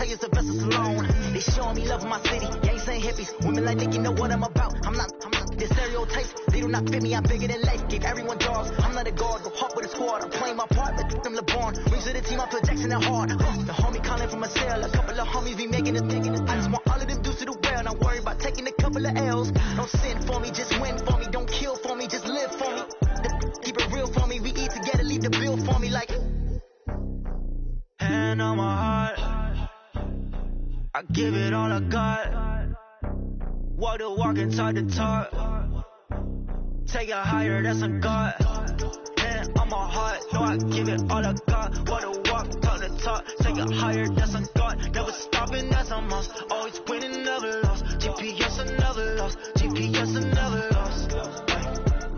players, the vessels alone. They showing me love in my city. Gangs ain't hippies. Women like Nick, you know what I'm about. I'm not the stereotypes. They do not fit me. I'm bigger than life. Give everyone dogs. I'm not a guard. Go hard with a squad. I'm playing my part. Like them LeBron. Rings of the team. I feel Jackson and hard. The homie calling from a cell. A couple of homies be making it. I just want all of them dudes to do well. Not worry about taking a couple of L's. Don't sin for me. Just win for me. Don't kill for me. Just live for me. Keep it real for me. We eat together. Leave the bill for me. Like hand on my heart. I give it all I got. Walk the walk and talk the talk. Take it higher, that's a God. Hand on my heart, no, I give it all I got. Walk the walk, talk the talk. Take it higher, that's a God. Never stopping, that's a must. Always winning, never lost. GPS, I never lost. GPS, I never lost.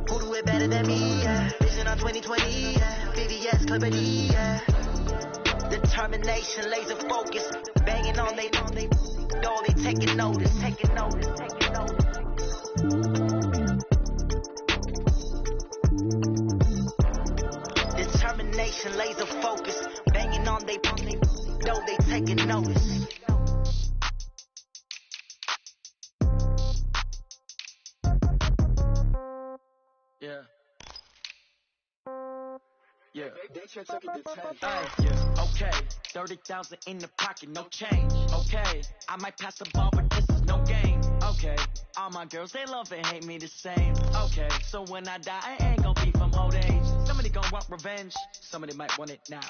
Who do it better than me? Yeah. Vision on 2020, yeah. VVS, Clipper D, yeah. Determination, laser focus. Banging on they door, they taking notice. Determination, laser focus. Banging on they door, they taking notice. Yeah. Yeah. Okay, 30,000 in the pocket, no change. Okay, I might pass the ball, but this is no game. Okay, all my girls, they love and hate me the same. Okay, so when I die, I ain't gon' be from old age. Somebody gon' want revenge, somebody might want it now.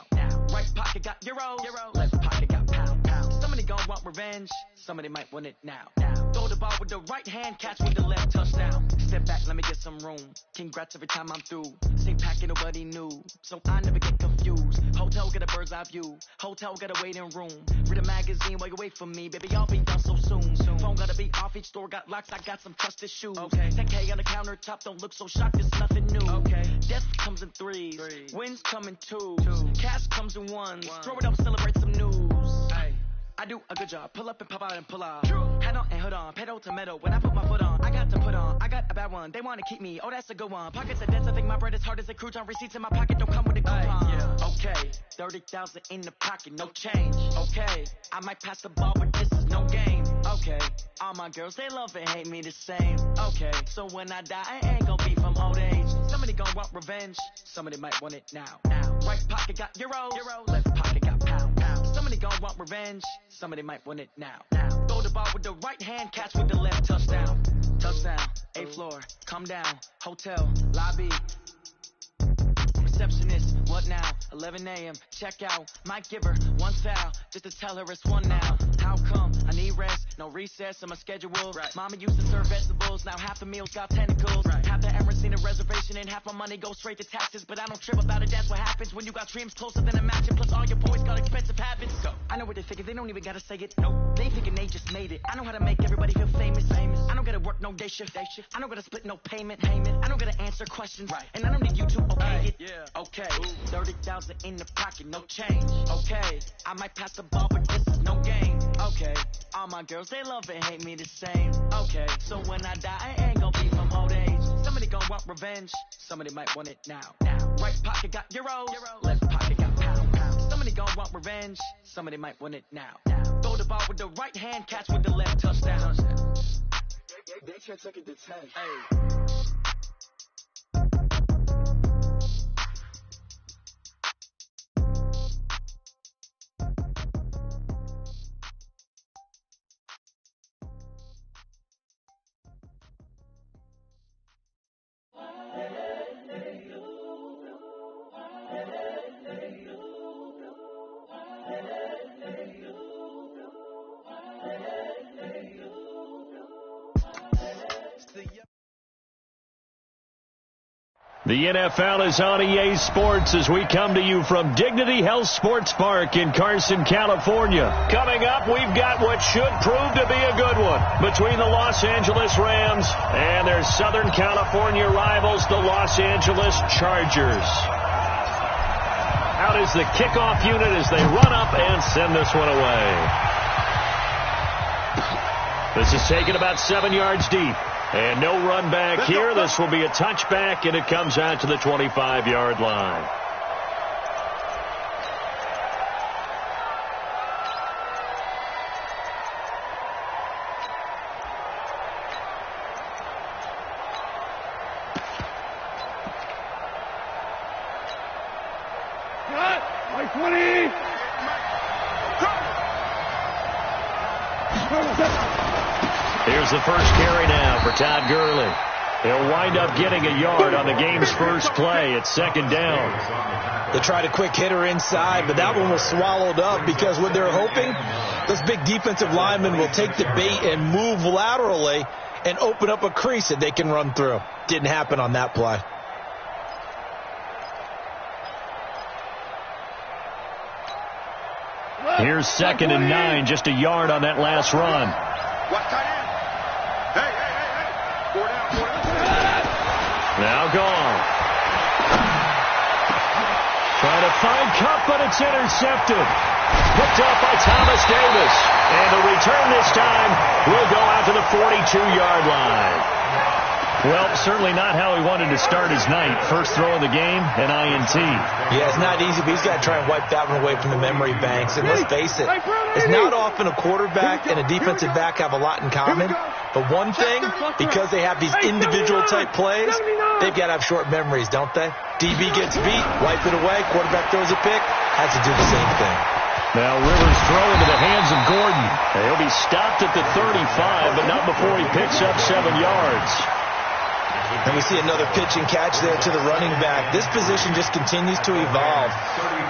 Right pocket got euros, left pocket got pound. Somebody gon' want revenge, somebody might want it now. Throw the ball with the right hand, catch with the left, touchdown. Step back, let me get some room. Congrats every time I'm through. Same packet, nobody knew, so I never get confused. Hotel get a bird's eye view. Hotel got a waiting room. Read a magazine while you wait for me, baby. I'll be done so soon. Phone gotta be off. Each store got locks. I got some trusted shoes. Okay. 10K on the countertop. Don't look so shocked. It's nothing new. Okay. Death comes in threes. Wins come in twos. Cash comes in ones. Throw it up, celebrate some news. Ay. I do a good job. Pull up and pop out and pull out. Head on and hood on. Pedal to metal. When I put my foot on, I got to put on. I got a bad one. They want to keep me. Oh, that's a good one. Pockets are dense. I think my bread is hard as a crouton. Receipts in my pocket don't come with a coupon. Yeah. Okay. 30,000 in the pocket. No change. Okay. I might pass the ball, but this is no game. Okay. All my girls, they love and hate me the same. Okay. So when I die, I ain't gonna be from old age. Somebody gonna want revenge. Somebody might want it now. Right pocket got euros. Left pocket got pound. Somebody gon' want revenge. Somebody might want it now. Throw the ball with the right hand, catch with the left, touchdown. Touchdown, 8th floor, come down. Hotel, lobby. Receptionist, what now? 11 a.m., check out. Might give her one foul, just to tell her it's one now. How come? I need rest, no recess in my schedule. Right. Mama used to serve vegetables, now half the meals got tentacles. Right. Half the errands need a reservation and half my money goes straight to taxes. But I don't trip about it, that's what happens when you got dreams closer than a mansion. Plus all your boys got expensive habits. Go. I know what they figure, they don't even gotta say it. Nope. They thinking they just made it. I know how to make everybody feel famous. I don't gotta work no day shift. I don't gotta split no payment. I don't gotta answer questions. Right. And I don't need you to obey it. Yeah. Okay, 30,000 in the pocket, no change. Okay, I might pass the ball, but this is no game. Okay, all my girls, they love and hate me the same. Okay, so when I die, I ain't gonna be from old age. Somebody gonna want revenge, somebody might want it now. Right pocket got euros, left pocket got pound. Somebody gonna want revenge, somebody might want it now. Throw the ball with the right hand, catch with the left, touchdown. They can't take it to 10. Hey. The NFL is on EA Sports as we come to you from Dignity Health Sports Park in Carson, California. Coming up, we've got what should prove to be a good one between the Los Angeles Rams and their Southern California rivals, the Los Angeles Chargers. Out is the kickoff unit as they run up and send this one away. This is taken about 7 yards deep. And no run back here. This will be a touchback, and it comes out to the 25-yard line. Here's the first carry now for Todd Gurley. He'll wind up getting a yard on the game's first play. It's second down. They tried a quick hitter inside, but that one was swallowed up because what they're hoping, those big defensive linemen will take the bait and move laterally and open up a crease that they can run through. Didn't happen on that play. Here's 2nd and 9, just a yard on that last run. Now gone. Trying to find Kupp, but it's intercepted. Picked up by Thomas Davis. And the return this time will go out to the 42-yard line. Well, certainly not how he wanted to start his night. First throw of the game, an INT. Yeah, it's not easy, but he's got to try and wipe that one away from the memory banks. And let's face it, it's not often a quarterback and a defensive back have a lot in common. But one thing, because they have these individual type plays, they've got to have short memories, don't they? DB gets beat, wipe it away, quarterback throws a pick, has to do the same thing. Now Rivers throw into the hands of Gordon. He'll be stopped at the 35, but not before he picks up 7 yards. And we see another pitch and catch there to the running back. This position just continues to evolve.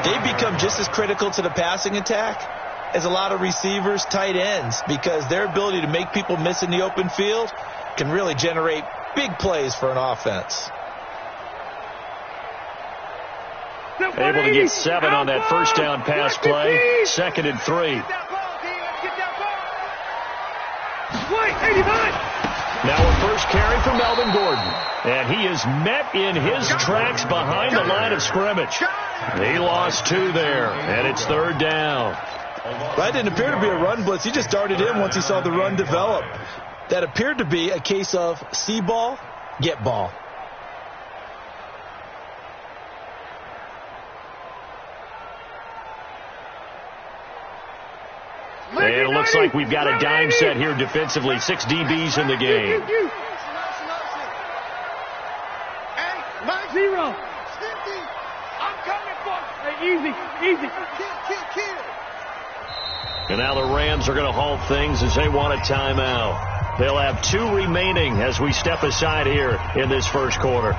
They become just as critical to the passing attack as a lot of receivers, tight ends, because their ability to make people miss in the open field can really generate big plays for an offense. Able to get 7 on that first down pass play. 2nd and 3. Now a first carry for Melvin Gordon. And he is met in his tracks behind the line of scrimmage. He lost 2 there, and it's 3rd down. That didn't appear to be a run blitz. He just darted in once he saw the run develop. That appeared to be a case of see ball, get ball. And it looks like we've got a dime set here defensively. 6 DBs in the game. And now the Rams are going to halt things as they want a timeout. They'll have 2 remaining as we step aside here in this first quarter.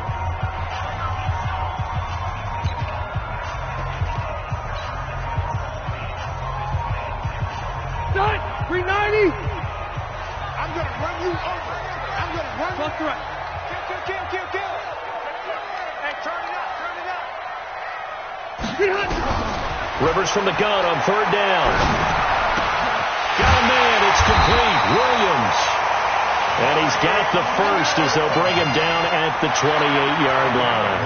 Rivers from the gun on 3rd down. Got a man. It's complete. Williams. And he's got the first as they'll bring him down at the 28-yard line.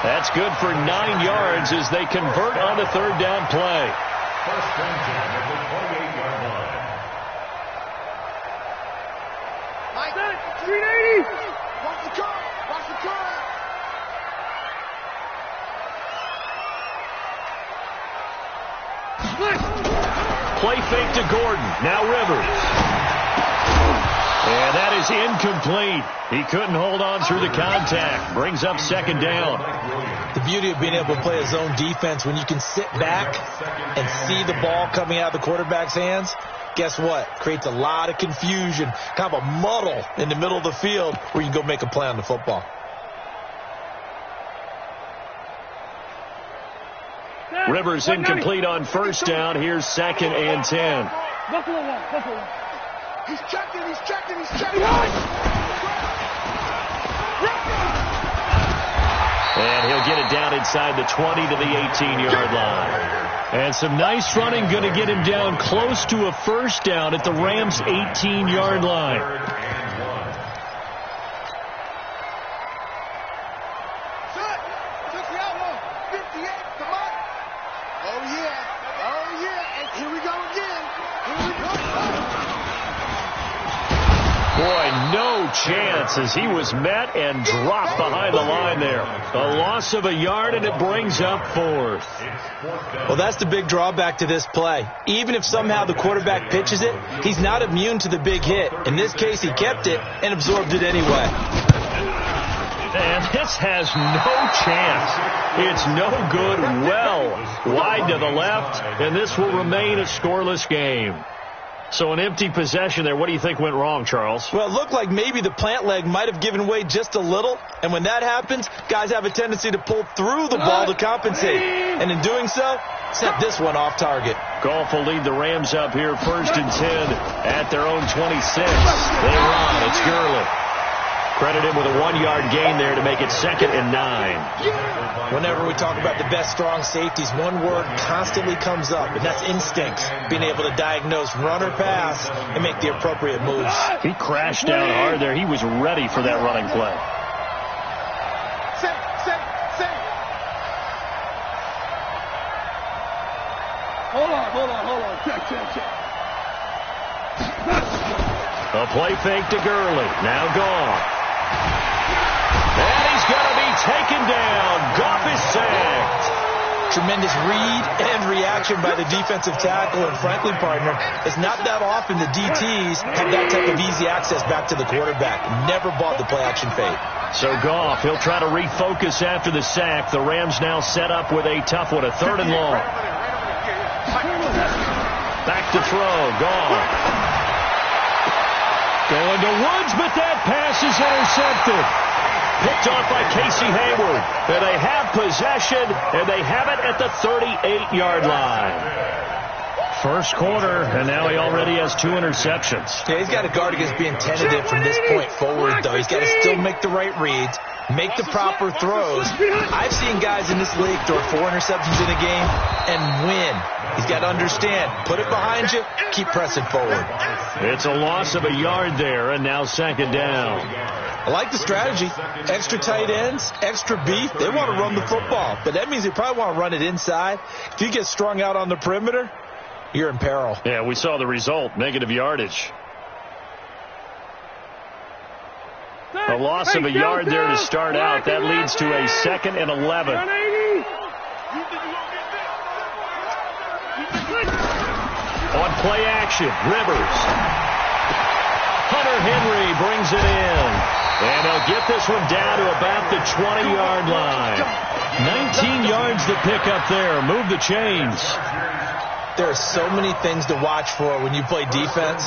That's good for 9 yards as they convert on the 3rd down play. First and 10 at the 28-yard line. 380. Watch the car. Watch the car. Play fake to Gordon. Now Rivers. And that is incomplete. He couldn't hold on through the contact. Brings up 2nd down. The beauty of being able to play a zone defense when you can sit back and see the ball coming out of the quarterback's hands. Guess what? Creates a lot of confusion, kind of a muddle in the middle of the field where you can go make a play on the football. Rivers incomplete on 1st down. Here's 2nd and 10. He's checking. And he'll get it down inside the 20 to the 18-yard line. And some nice running going to get him down close to a 1st down at the Rams' 18-yard line. Chance as he was met and dropped behind the line there. A loss of a yard, and it brings up 4th. Well, that's the big drawback to this play. Even if somehow the quarterback pitches it, he's not immune to the big hit. In this case, he kept it and absorbed it anyway. And this has no chance. It's no good, well wide to the left, and this will remain a scoreless game. So an empty possession there. What do you think went wrong, Charles? Well, it looked like maybe the plant leg might have given way just a little, and when that happens, guys have a tendency to pull through the ball to compensate, and in doing so, sent this one off target. Goff will lead the Rams up here 1st and 10 at their own 26. They run. It's Gurley. Credit him with a 1-yard gain there to make it 2nd and 9. Whenever we talk about the best strong safeties, one word constantly comes up, and that's instinct. Being able to diagnose run or pass and make the appropriate moves. He crashed down hard there. He was ready for that running play. Hold on. Check. A play fake to Gurley. Now Goff. And he's going to be taken down. Goff is sacked. Tremendous read and reaction by the defensive tackle. And frankly, partner, it's not that often the DTs have that type of easy access back to the quarterback. Never bought the play-action fake. So Goff, he'll try to refocus after the sack. The Rams now set up with a tough one, a 3rd and long. Back to throw. Goff. Going to Woods, but that pass is intercepted. Picked off by Casey Hayward. And they have possession, and they have it at the 38-yard line. First quarter, and now he already has 2 interceptions. Yeah, he's got to guard against being tentative from this point forward, though. He's got to still make the right reads, make the proper throws. I've seen guys in this league throw 4 interceptions in a game and win. He's got to understand, put it behind you, keep pressing forward. It's a loss of a yard there, and now 2nd down. I like the strategy. Extra tight ends, extra beef. They want to run the football, but that means they probably want to run it inside. If you get strung out on the perimeter, you're in peril. Yeah, we saw the result, negative yardage. A loss of a yard there to start out. That leads to a 2nd and 11. On play action, Rivers. Hunter Henry brings it in. And they'll get this one down to about the 20-yard line. 19 yards to pick up there. Move the chains. There are so many things to watch for when you play defense.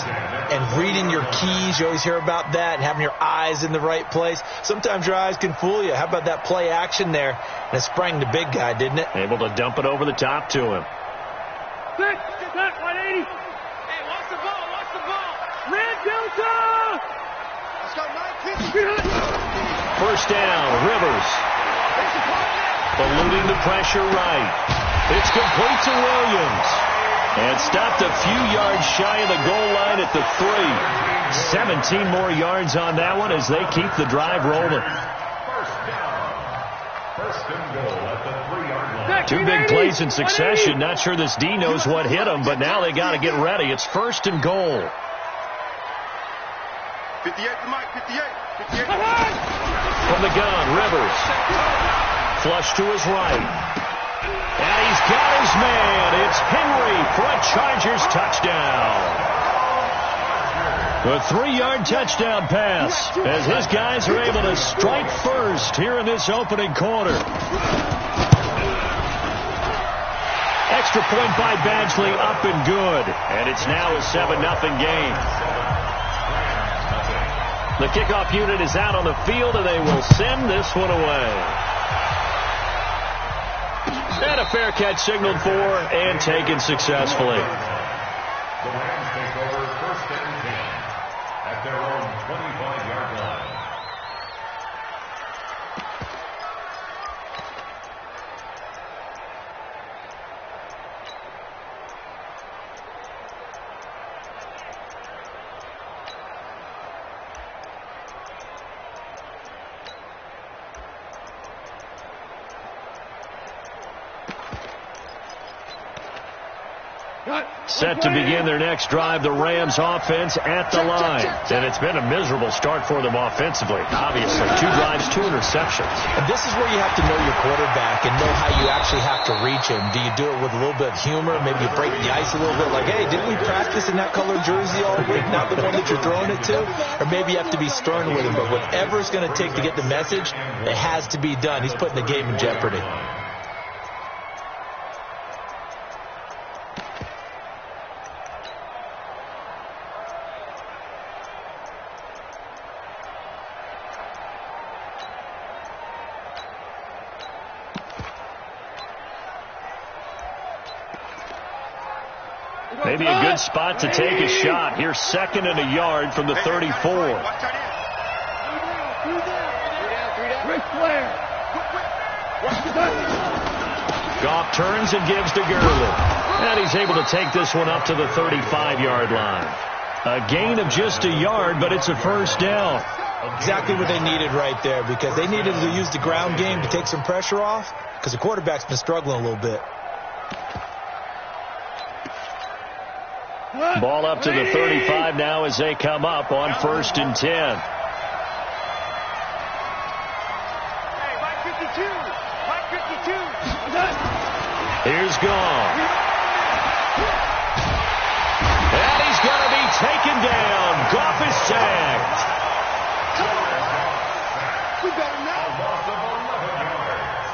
And reading your keys, you always hear about that, and having your eyes in the right place. Sometimes your eyes can fool you. How about that play action there? And it sprang the big guy, didn't it? Able to dump it over the top to him. Set, 180. Hey, watch the ball. Red Delta. Let's go, 950. First down, Rivers. Eluding the pressure right. It's complete to Williams. And stopped a few yards shy of the goal line at the 3. 17 more yards on that one as they keep the drive rolling. First and goal at the 3-yard line. 2 big plays in succession. Not sure this D knows what hit them, but now they got to get ready. It's 1st and goal. 58 to Mike, 58. From the gun, Rivers. Flush to his right. And he's got his man. It's Henry for a Chargers touchdown. A 3-yard touchdown pass as his guys are able to strike first here in this opening quarter. Extra point by Badgley, up and good. And it's now a 7-0 game. The kickoff unit is out on the field, and they will send this one away. And a fair catch signaled for and taken successfully. The Rams take over 1st and 10 at their own 25-yard line. Set to begin their next drive, the Rams offense at the line. And it's been a miserable start for them offensively. Obviously, 2 drives, 2 interceptions. And this is where you have to know your quarterback and know how you actually have to reach him. Do you do it with a little bit of humor? Maybe you break the ice a little bit like, hey, didn't we practice in that colored jersey all week, not the one that you're throwing it to? Or maybe you have to be stern with him. But whatever it's going to take to get the message, it has to be done. He's putting the game in jeopardy. Maybe a good spot to take a shot. Here's 2nd and a yard from the 34. Goff turns and gives to Gurley. And he's able to take this one up to the 35-yard line. A gain of just a yard, but it's a first down. Exactly what they needed right there, because they needed to use the ground game to take some pressure off, because the quarterback's been struggling a little bit. Ball up to the 35 now as they come up on 1st and 10. Hey, Mike 52. Mike 52. Here's Goff. And he's going to be taken down. Goff is sacked. We got him now. Loss of 11 yards.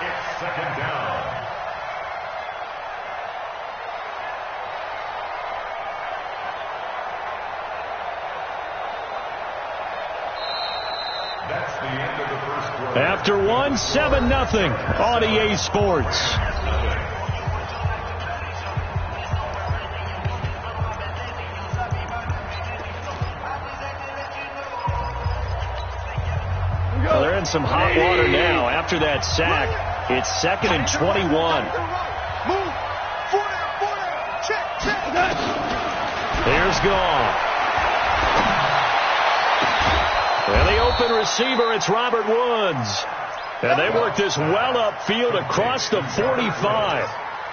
It's 2nd down. That's the end of the first quarter. After 1, 7-0 on EA Sports. Well, they're in some hot water now. After that sack, it's 2nd and 21. Move. 4 down. Check. Here's Goff. And the open receiver, it's Robert Woods. And they work this well upfield across the 45.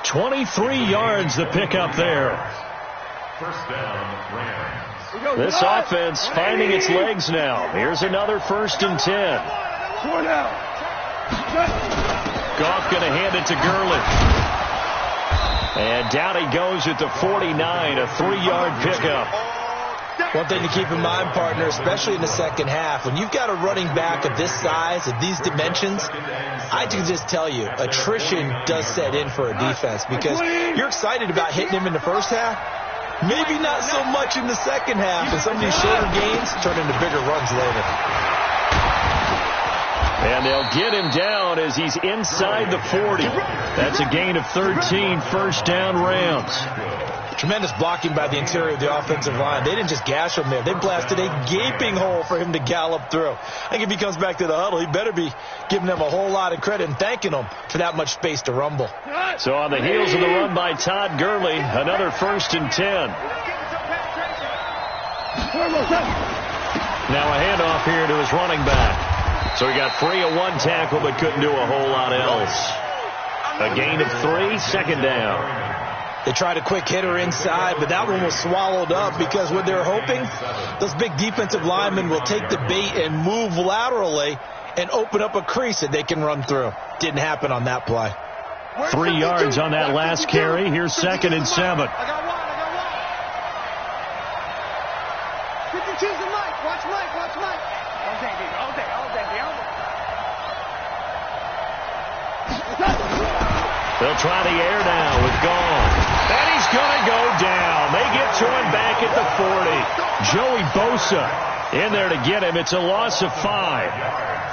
23 yards the pickup there. First down, Rams. This offense finding its legs now. Here's another 1st and 10. 4 down. Goff going to hand it to Gurley. And down he goes at the 49, a 3-yard pickup. One thing to keep in mind, partner, especially in the second half, when you've got a running back of this size, of these dimensions, I can just tell you, attrition does set in for a defense, because you're excited about hitting him in the first half, maybe not so much in the second half, and some of these shorter gains turn into bigger runs later. And they'll get him down as he's inside the 40. That's a gain of 13, first down Rams. Tremendous blocking by the interior of the offensive line. They didn't just gash him there. They blasted a gaping hole for him to gallop through. I think if he comes back to the huddle, he better be giving them a whole lot of credit and thanking them for that much space to rumble. So on the heels of the run by Todd Gurley, another 1st and 10. Now a handoff here to his running back. So he got free of 1 tackle but couldn't do a whole lot else. A gain of 3, 2nd down. They tried a quick hitter inside, but that one was swallowed up, because what they're hoping, those big defensive linemen will take the bait and move laterally and open up a crease that they can run through. Didn't happen on that play. 3 yards on that last carry. Here's 2nd and 7. 52's the Mike. Watch Mike. All day. They'll try the air now with Goff. And he's going to go down. They get to him back at the 40. Joey Bosa in there to get him. It's a loss of 5.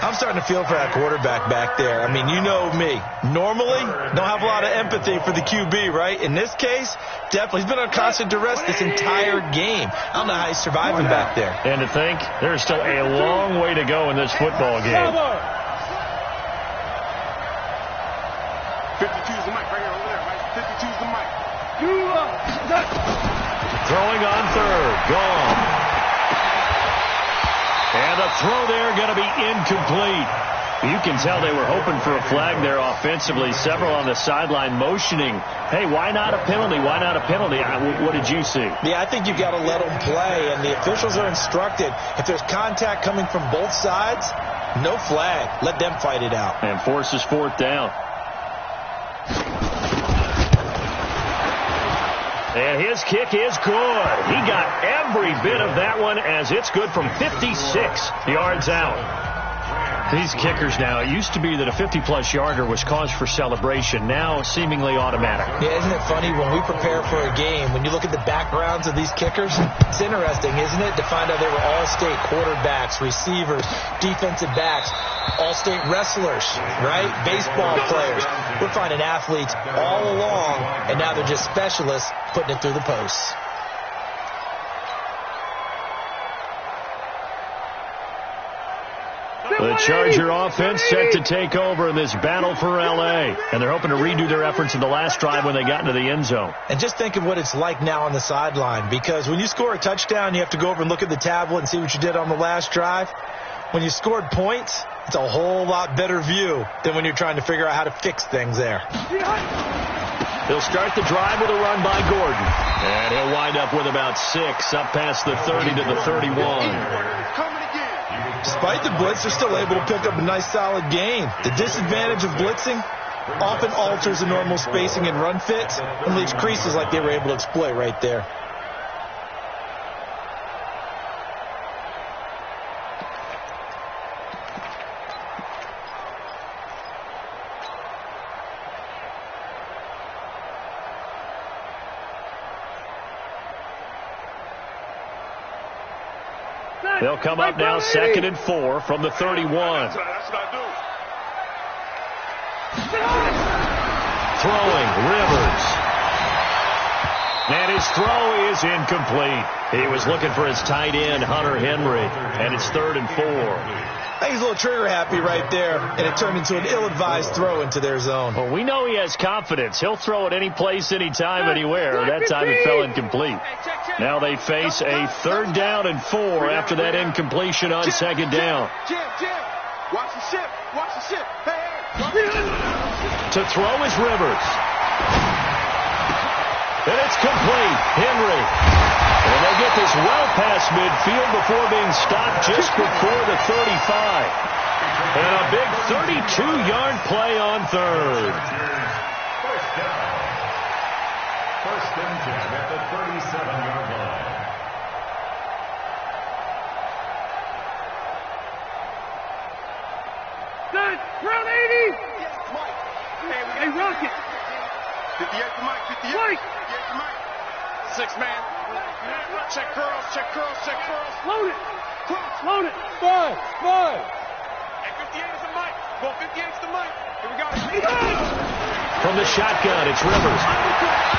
I'm starting to feel for that quarterback back there. I mean, you know me. Normally, don't have a lot of empathy for the QB, right? In this case, definitely. He's been on constant duress this entire game. I don't know how he's surviving back there. And to think, there's still a long way to go in this football game. 52's the Mike right here over there, right? 52's the Mike. Throwing on 3rd. Gone. And the throw there going to be incomplete. You can tell they were hoping for a flag there offensively. Several on the sideline motioning, hey, why not a penalty? Why not a penalty? What did you see? Yeah, I think you've got to let them play, and the officials are instructed, if there's contact coming from both sides, no flag. Let them fight it out. And forces fourth down. And his kick is good. He got every bit of that one as it's good from 56 yards out. These kickers now, it used to be that a 50-plus yarder was cause for celebration. Now, seemingly automatic. Yeah, isn't it funny when we prepare for a game, when you look at the backgrounds of these kickers, it's interesting, isn't it, to find out they were all-state quarterbacks, receivers, defensive backs, all-state wrestlers, right? Baseball players. We're finding athletes all along, and now they're just specialists putting it through the posts. The Charger offense set to take over in this battle for L.A. And they're hoping to redo their efforts in the last drive when they got into the end zone. And just think of what it's like now on the sideline, because when you score a touchdown, you have to go over and look at the tablet and see what you did on the last drive. When you scored points, it's a whole lot better view than when you're trying to figure out how to fix things there. He'll start the drive with a run by Gordon. And he'll wind up with about 6 up past the 30 to the 31. Despite the blitz, they're still able to pick up a nice solid gain. The disadvantage of blitzing often alters the normal spacing and run fits and leaves creases like they were able to exploit right there. They'll come up now 2nd and 4 from the 31. That's what I do. Throwing, Rivers. And his throw is incomplete. He was looking for his tight end, Hunter Henry. And it's 3rd and 4. I think he's a little trigger happy right there, and it turned into an ill-advised throw into their zone. Well, we know he has confidence. He'll throw it any place, anytime, anywhere. That time it fell incomplete. Now they face a 3rd down and 4 after that incompletion on 2nd down. Jim, watch the ship. Watch the ship. Hey. To throw is Rivers. And it's complete. Henry. And they get this well past midfield before being stopped just before the 35. And a big 32-yard play on 3rd. First down. 1st and 10 at the 37-yard line. Good. Round 80. Mike. Hey, Rocket. 58 to Mike. 58. Mike. 58 to Mike. 6 man. Check curls. Check curls. Check curls. Load it. Load it. 5. Hey, 58 is the Mike. Well, 58 is the Mike. Here we go. From the shotgun, it's Rivers.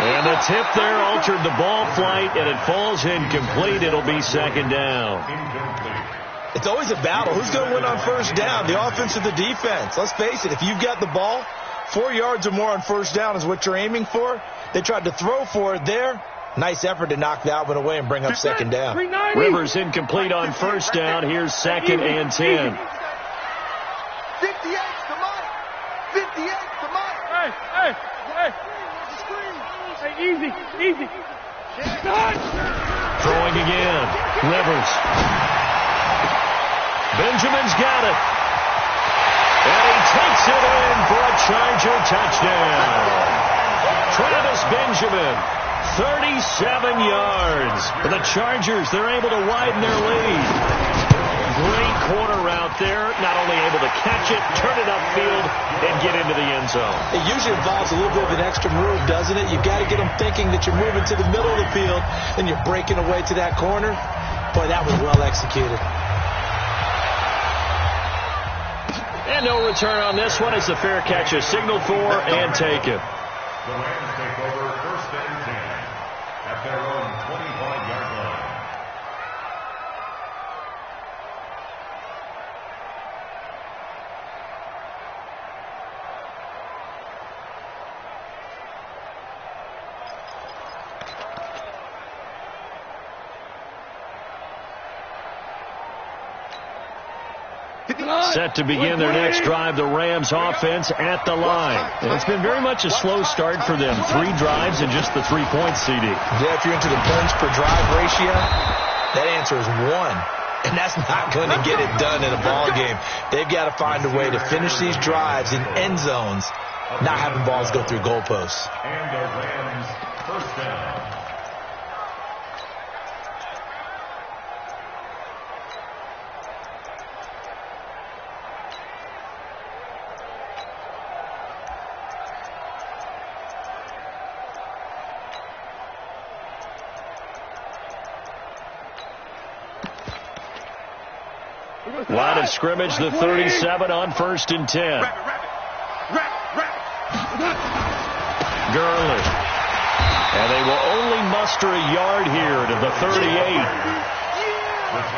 And the tip there altered the ball flight, and it falls incomplete. It'll be 2nd down. It's always a battle. Who's going to win on 1st down, the offense or the defense? Let's face it, if you've got the ball, 4 yards or more on 1st down is what you're aiming for. They tried to throw for it there. Nice effort to knock that one away and bring up 2nd down. Rivers incomplete on 1st down. Here's 2nd and 10. 58 to Mike. 58 to Mike. Hey. Hey, easy. Throwing again. Rivers. Benjamin's got it. And he takes it in for a Charger touchdown. Travis Benjamin, 37 yards. For the Chargers, they're able to widen their lead. Great corner route there. Not only able to catch it, turn it upfield, and get into the end zone. It usually involves a little bit of an extra move, doesn't it? You've got to get them thinking that you're moving to the middle of the field, and you're breaking away to that corner. Boy, that was well executed. And no return on this one as the fair catch is signaled for and taken. The Rams take over 1st and 10 at their own 25-yard line. Set to begin their next drive, the Rams offense at the line. And it's been very much a slow start for them. 3 drives and just the 3 points, CD. Yeah, if you're into the points per drive ratio, that answer is 1. And that's not going to get it done in a ball game. They've got to find a way to finish these drives in end zones, not having balls go through goalposts. And the Rams first down. Line of scrimmage, the 37 on 1st and 10. Gurley. And they will only muster a yard here to the 38.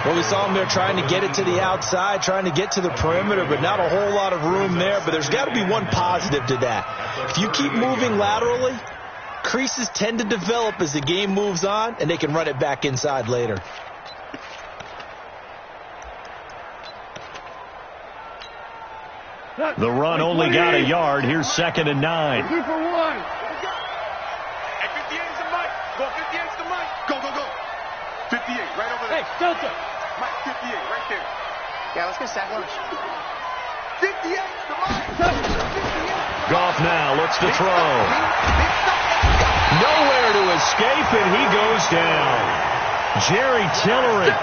Well, we saw them there trying to get it to the outside, trying to get to the perimeter, but not a whole lot of room there. But there's got to be one positive to that. If you keep moving laterally, creases tend to develop as the game moves on, and they can run it back inside later. The run only got a yard. Here's 2nd and 9. 2 for 1. Hey, 58 is the mic. Go, 58 is the mic. Go, go, go. 58, right over there. Hey, Delta. Mike, 58, right there. Yeah, let's go sack lunch. 58, the mic. Goff now looks to throw. Nowhere to escape, and he goes down. Jerry Tillery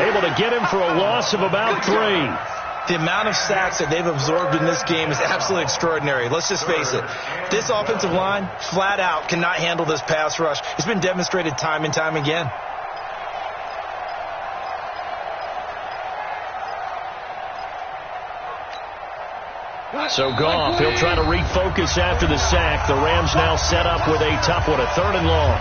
able to get him for a loss of about 3. The amount of sacks that they've absorbed in this game is absolutely extraordinary. Let's just face it. This offensive line, flat out, cannot handle this pass rush. It's been demonstrated time and time again. So Goff, he'll try to refocus after the sack. The Rams now set up with a tough one, a 3rd and long.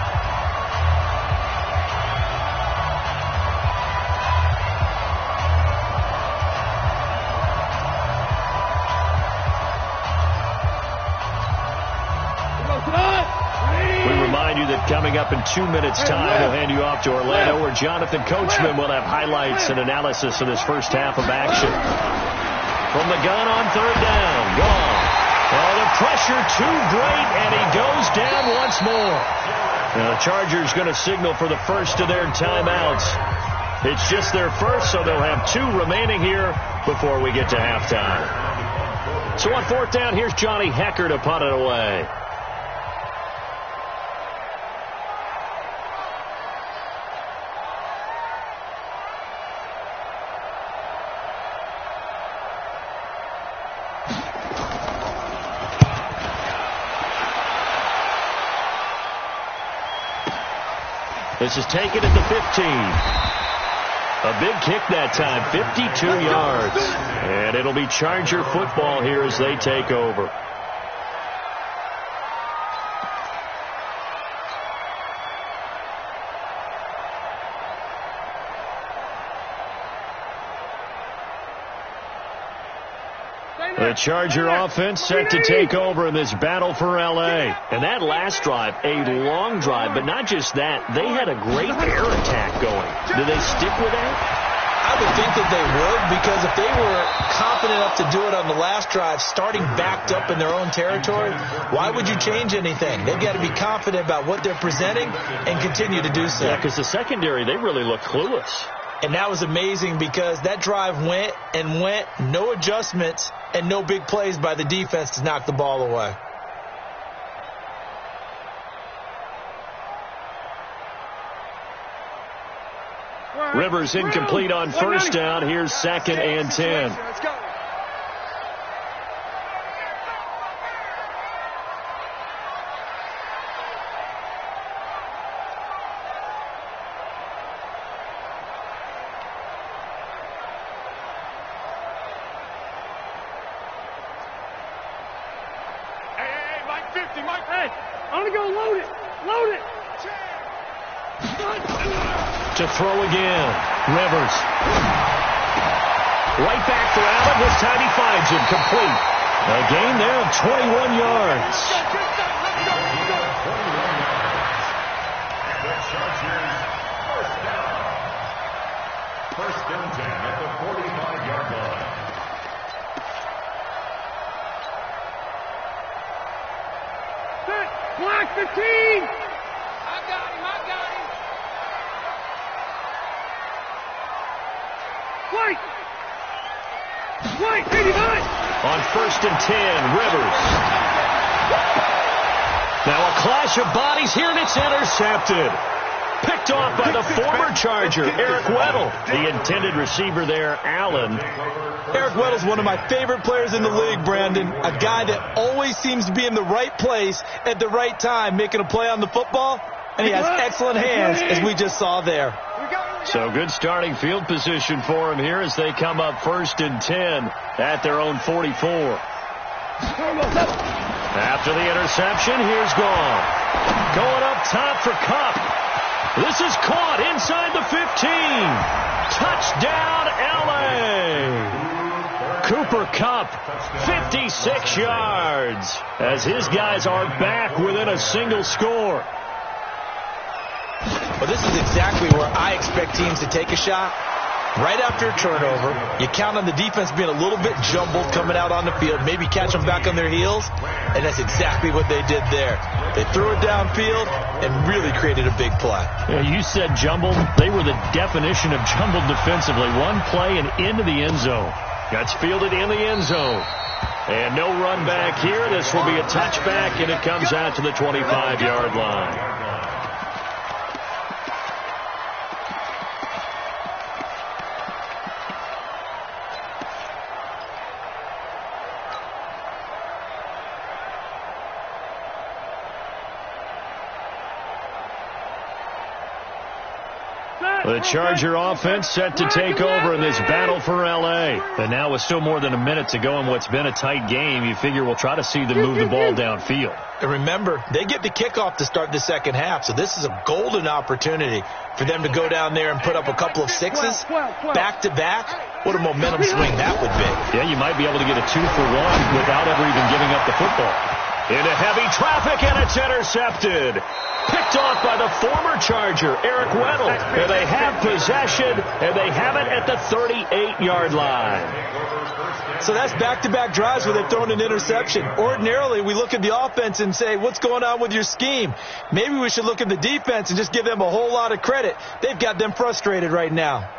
Coming up in 2 minutes' time, we'll hand you off to Orlando, where Jonathan Coachman will have highlights and analysis of this first half of action. From the gun on 3rd down, Goff. Oh, the pressure too great, and he goes down once more. Now, the Chargers going to signal for the first of their timeouts. It's just their first, so they'll have 2 remaining here before we get to halftime. So on 4th down, here's Johnny Hekker to punt it away. This is taken at the 15. A big kick that time, 52 yards. And it'll be Charger football here as they take over. The Charger offense set to take over in this battle for L.A. And that last drive, a long drive, but not just that. They had a great air attack going. Do they stick with that? I would think that they would, because if they were confident enough to do it on the last drive, starting backed up in their own territory, why would you change anything? They've got to be confident about what they're presenting and continue to do so. Yeah, because the secondary, they really look clueless. And that was amazing because that drive went and went, no adjustments, and no big plays by the defense to knock the ball away. Rivers incomplete on 1st down. Here's 2nd and 10. Let's go. To throw again. Rivers. Right back for Allen. This time he finds him complete. A gain there of 21 yards. The Chargers first down. 1st and 10 at the 45-yard line. 15. White, 89. On 1st and 10, Rivers. Now a clash of bodies here, and it's intercepted. Picked off by the former Charger, Eric Weddle. The intended receiver there, Allen. Eric Weddle's one of my favorite players in the league, Brandon. A guy that always seems to be in the right place at the right time, making a play on the football. And he has excellent hands, as we just saw there. So good starting field position for him here as they come up 1st and 10 at their own 44. After the interception, here's Gone. Going up top for Kupp. This is caught inside the 15. Touchdown, L.A. Cooper Kupp, 56 yards, as his guys are back within a single score. Well, this is exactly where I expect teams to take a shot. Right after a turnover, you count on the defense being a little bit jumbled coming out on the field, maybe catch them back on their heels, and that's exactly what they did there. They threw it downfield and really created a big play. Yeah, you said jumbled. They were the definition of jumbled defensively. One play and into the end zone. Gets fielded in the end zone. And no run back here. This will be a touchback, and it comes out to the 25-yard line. The Charger offense set to take over in this battle for L.A. And now with still more than a minute to go in what's been a tight game, you figure we'll try to see them move the ball downfield. And remember, they get the kickoff to start the second half, so this is a golden opportunity for them to go down there and put up a couple of sixes back-to-back. What a momentum swing that would be. Yeah, you might be able to get a 2-for-1 without ever even giving up the football. Into heavy traffic, and it's intercepted. Picked off by the former Charger, Eric Weddle. And they have possession, and they have it at the 38-yard line. So that's back-to-back drives where they've thrown an interception. Ordinarily, we look at the offense and say, what's going on with your scheme? Maybe we should look at the defense and just give them a whole lot of credit. They've got them frustrated right now.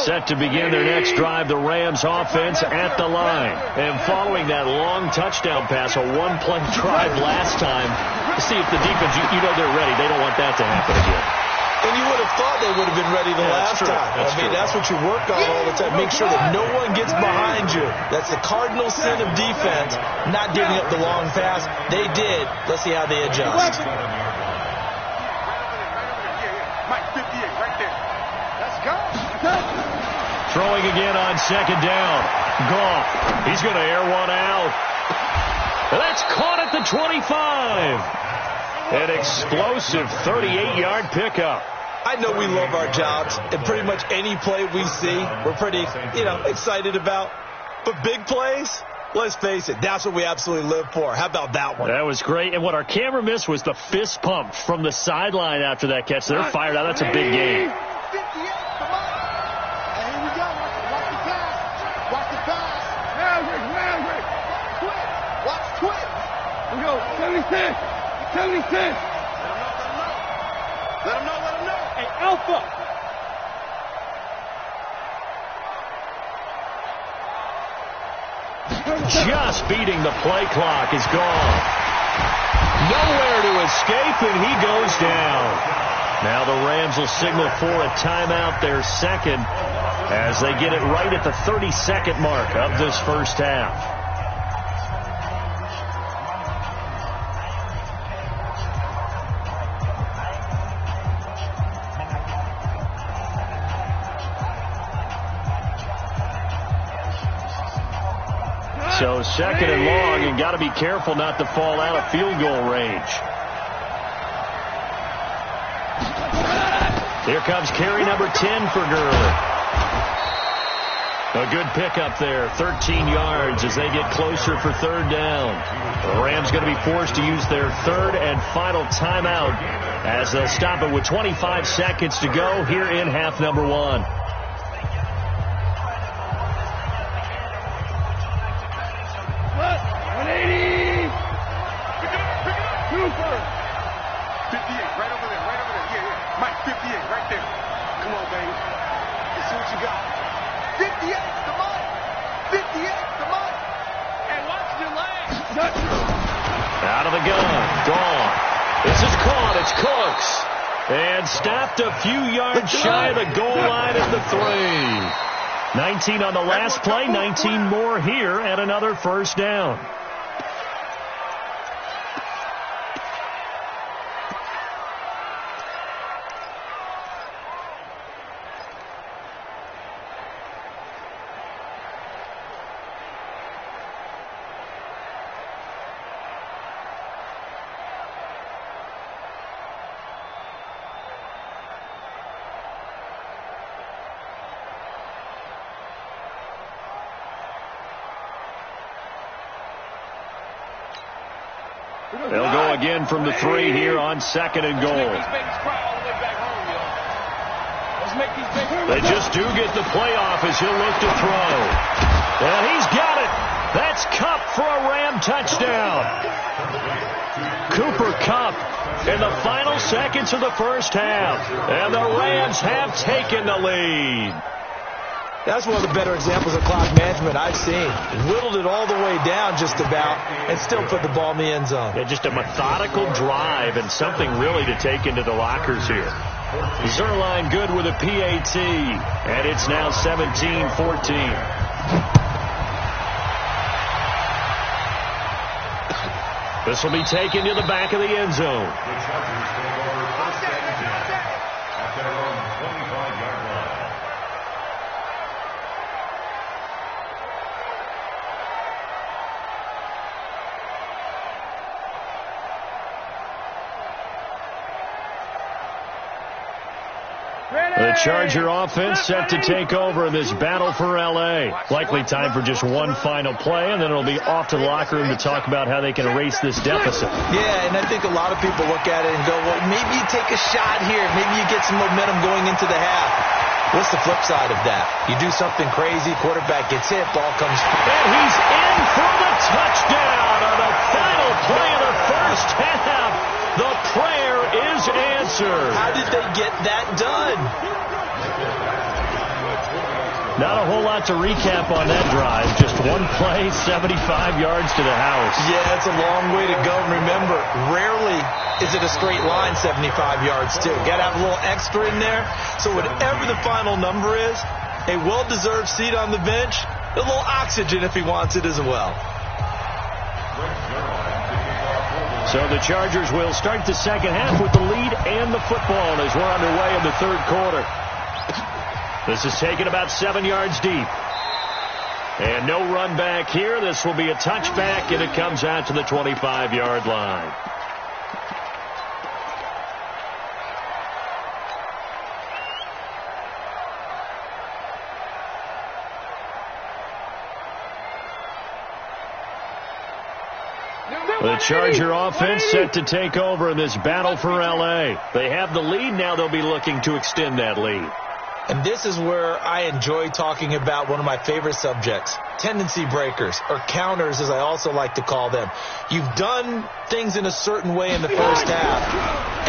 Set to begin their next drive, the Rams offense at the line. And following that long touchdown pass, a one-play drive last time, to see if the defense, you know they're ready. They don't want that to happen again. And you would have thought they would have been ready the last time. That's what you work on all the time. Make sure that no one gets behind you. That's the cardinal sin of defense, not giving up the long pass. They did. Let's see how they adjust. Mike, 58, right there. Let's go. Throwing again on second down. Goff. He's going to air one out. That's caught at the 25. An explosive 38-yard pickup. I know we love our jobs, and pretty much any play we see, we're pretty, excited about. But big plays, let's face it, that's what we absolutely live for. How about that one? That was great. And what our camera missed was the fist pump from the sideline after that catch. They're fired out. That's a big game. Watch Twit. We go. 76. 76. Let him know. Hey, Alpha. Just beating the play clock is gone. Nowhere to escape, and he goes down. Now the Rams will signal for a timeout, their second, as they get it right at the 30-second mark of this first half. So second and long, and got to be careful not to fall out of field goal range. Here comes carry number 10 for Gurley. A good pickup there, 13 yards as they get closer for third down. The Rams going to be forced to use their third and final timeout as they'll stop it with 25 seconds to go here in half number one. 58 to Mike. 58 to Mike. And watch the legs. Out of the gun. Gone. This is caught. It's Cooks. And stopped a few yards shy of the goal line at the 3. 19 on the last play. 19 more here and another first down. They'll go again from the 3 here on 2nd and goal. They just do get the playoff as he'll look to throw. And he's got it. That's Kupp for a Ram touchdown. Cooper Kupp in the final seconds of the first half. And the Rams have taken the lead. That's one of the better examples of clock management I've seen. Whittled it all the way down just about and still put the ball in the end zone. Yeah, just a methodical drive and something really to take into the lockers here. Zerline good with a PAT, and it's now 17-14. This will be taken to the back of the end zone. The Chargers take over first and 10 at their own 25-yard line. The Charger offense set to take over in this battle for L.A. Likely time for just one final play, and then it'll be off to the locker room to talk about how they can erase this deficit. Yeah, and I think a lot of people look at it and go, well, maybe you take a shot here. Maybe you get some momentum going into the half. What's the flip side of that? You do something crazy, quarterback gets hit, ball comes through. And he's in for the touchdown on the final play of the first half. The prayer is answered. How did they get that done? Not a whole lot to recap on that drive. Just one play, 75 yards to the house. Yeah, it's a long way to go. Remember, rarely is it a straight line 75 yards, too. Got to have a little extra in there. So whatever the final number is, a well-deserved seat on the bench, a little oxygen if he wants it as well. So the Chargers will start the second half with the lead and the football as we're underway in the third quarter. This is taken about 7 yards deep. And no run back here. This will be a touchback, and it comes out to the 25-yard line. The Charger offense set to take over in this battle for L.A. They have the lead. Now they'll be looking to extend that lead. And this is where I enjoy talking about one of my favorite subjects, tendency breakers, or counters as I also like to call them. You've done things in a certain way in the first half,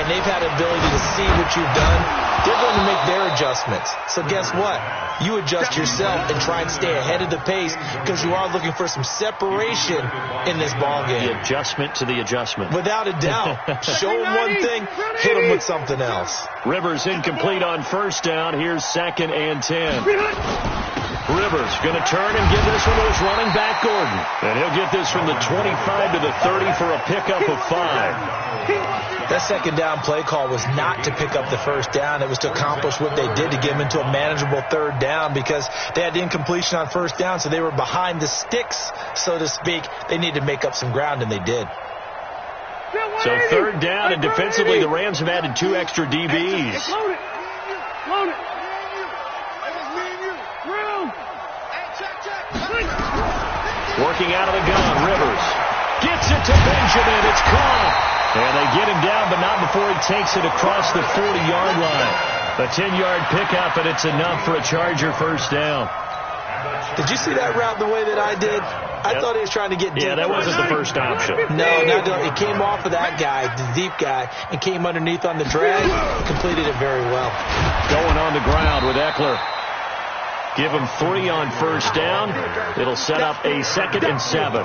and they've had the ability to see what you've done. They're going to make their adjustments. So guess what? You adjust yourself and try and stay ahead of the pace because you are looking for some separation in this ballgame. The adjustment to the adjustment. Without a doubt. Show them one thing, hit them with something else. Rivers incomplete on first down. Here's 2nd and 10. Rivers going to turn and give this one to his running back, Gordon. And he'll get this from the 25 to the 30 for a pickup of 5. That second down play call was not to pick up the first down. It was to accomplish what they did to get them into a manageable third down because they had the incompletion on first down, so they were behind the sticks, so to speak. They needed to make up some ground, and they did. So third down, and defensively, the Rams have added 2 extra DBs. Load it. Working out of the gun, Rivers gets it to Benjamin. It's caught. And they get him down, but not before he takes it across the 40-yard line. A 10-yard pickup, and it's enough for a Charger first down. Did you see that route the way that I did? I thought he was trying to get deep. Yeah, that wasn't the first option. No, it came off of that guy, the deep guy, and came underneath on the drag. Completed it very well. Going on the ground with Eckler. Give him 3 on first down. It'll set up a 2nd and 7.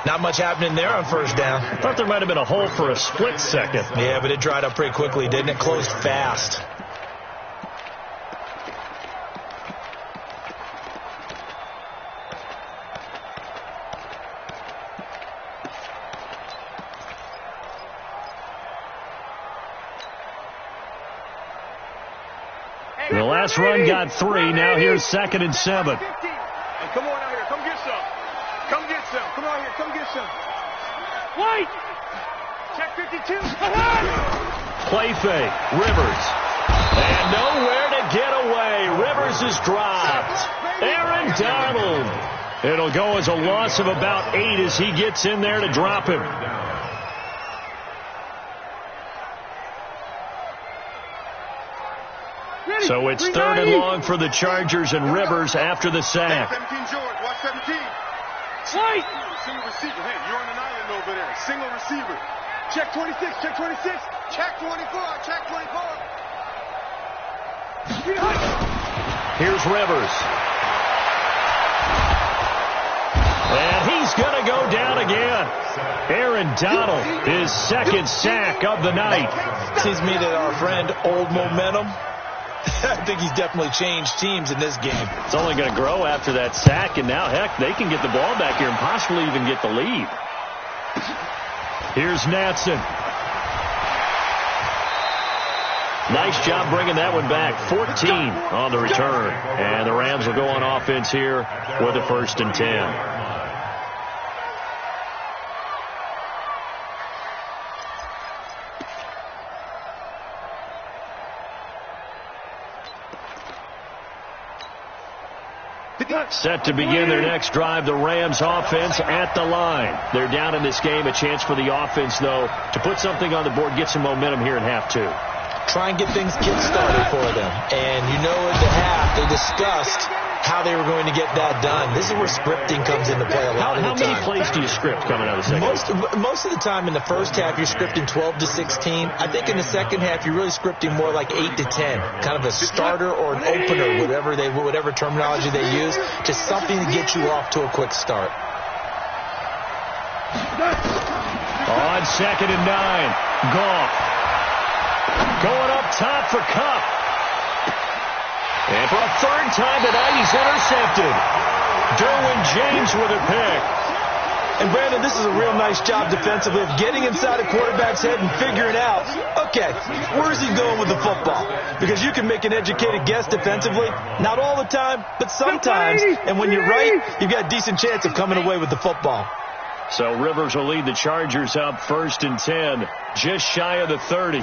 Not much happening there on first down. I thought there might have been a hole for a split second. Yeah, but it dried up pretty quickly, didn't it? Closed fast. The last run got 3. Now here's 2nd and 7. Hey, come on out here. Come get some. Come get some. Come on here. Come get some. White. Check 52. Play fake. Rivers. And nowhere to get away. Rivers is dropped. Aaron Donald. It'll go as a loss of about 8 as he gets in there to drop him. So it's 3rd and long for the Chargers and Rivers after the sack. 17 George, watch 17. White. Single receiver. Hey, you're on an island over there. Single receiver. Check 26. Check 26. Check 24. Check 24. Here's Rivers. And he's going to go down again. Aaron Donald, his 2nd sack of the night. Seems to me that our friend Old Momentum, I think he's definitely changed teams in this game. It's only going to grow after that sack, and now, heck, they can get the ball back here and possibly even get the lead. Here's Natson. Nice job bringing that one back. 14 on the return. And the Rams will go on offense here with a 1st and 10. Set to begin their next drive, the Rams offense at the line. They're down in this game. A chance for the offense, though, to put something on the board, get some momentum here in half 2. Try and get things kick-started for them. And you know in the half, they discussed how they were going to get that done. This is where scripting comes into play a lot of the time. How many plays do you script coming out of the second? Most of the time in the first half, you're scripting 12 to 16. I think in the second half, you're really scripting more like 8 to 10. Kind of a starter or an opener, whatever terminology they use. Just something to get you off to a quick start. On 2nd and 9, Goff. Going up top for Kupp. And for a 3rd time tonight, he's intercepted. Derwin James with a pick. And, Brandon, this is a real nice job defensively of getting inside a quarterback's head and figuring out, okay, where is he going with the football? Because you can make an educated guess defensively. Not all the time, but sometimes. And when you're right, you've got a decent chance of coming away with the football. So Rivers will lead the Chargers up 1st and 10, just shy of the 30.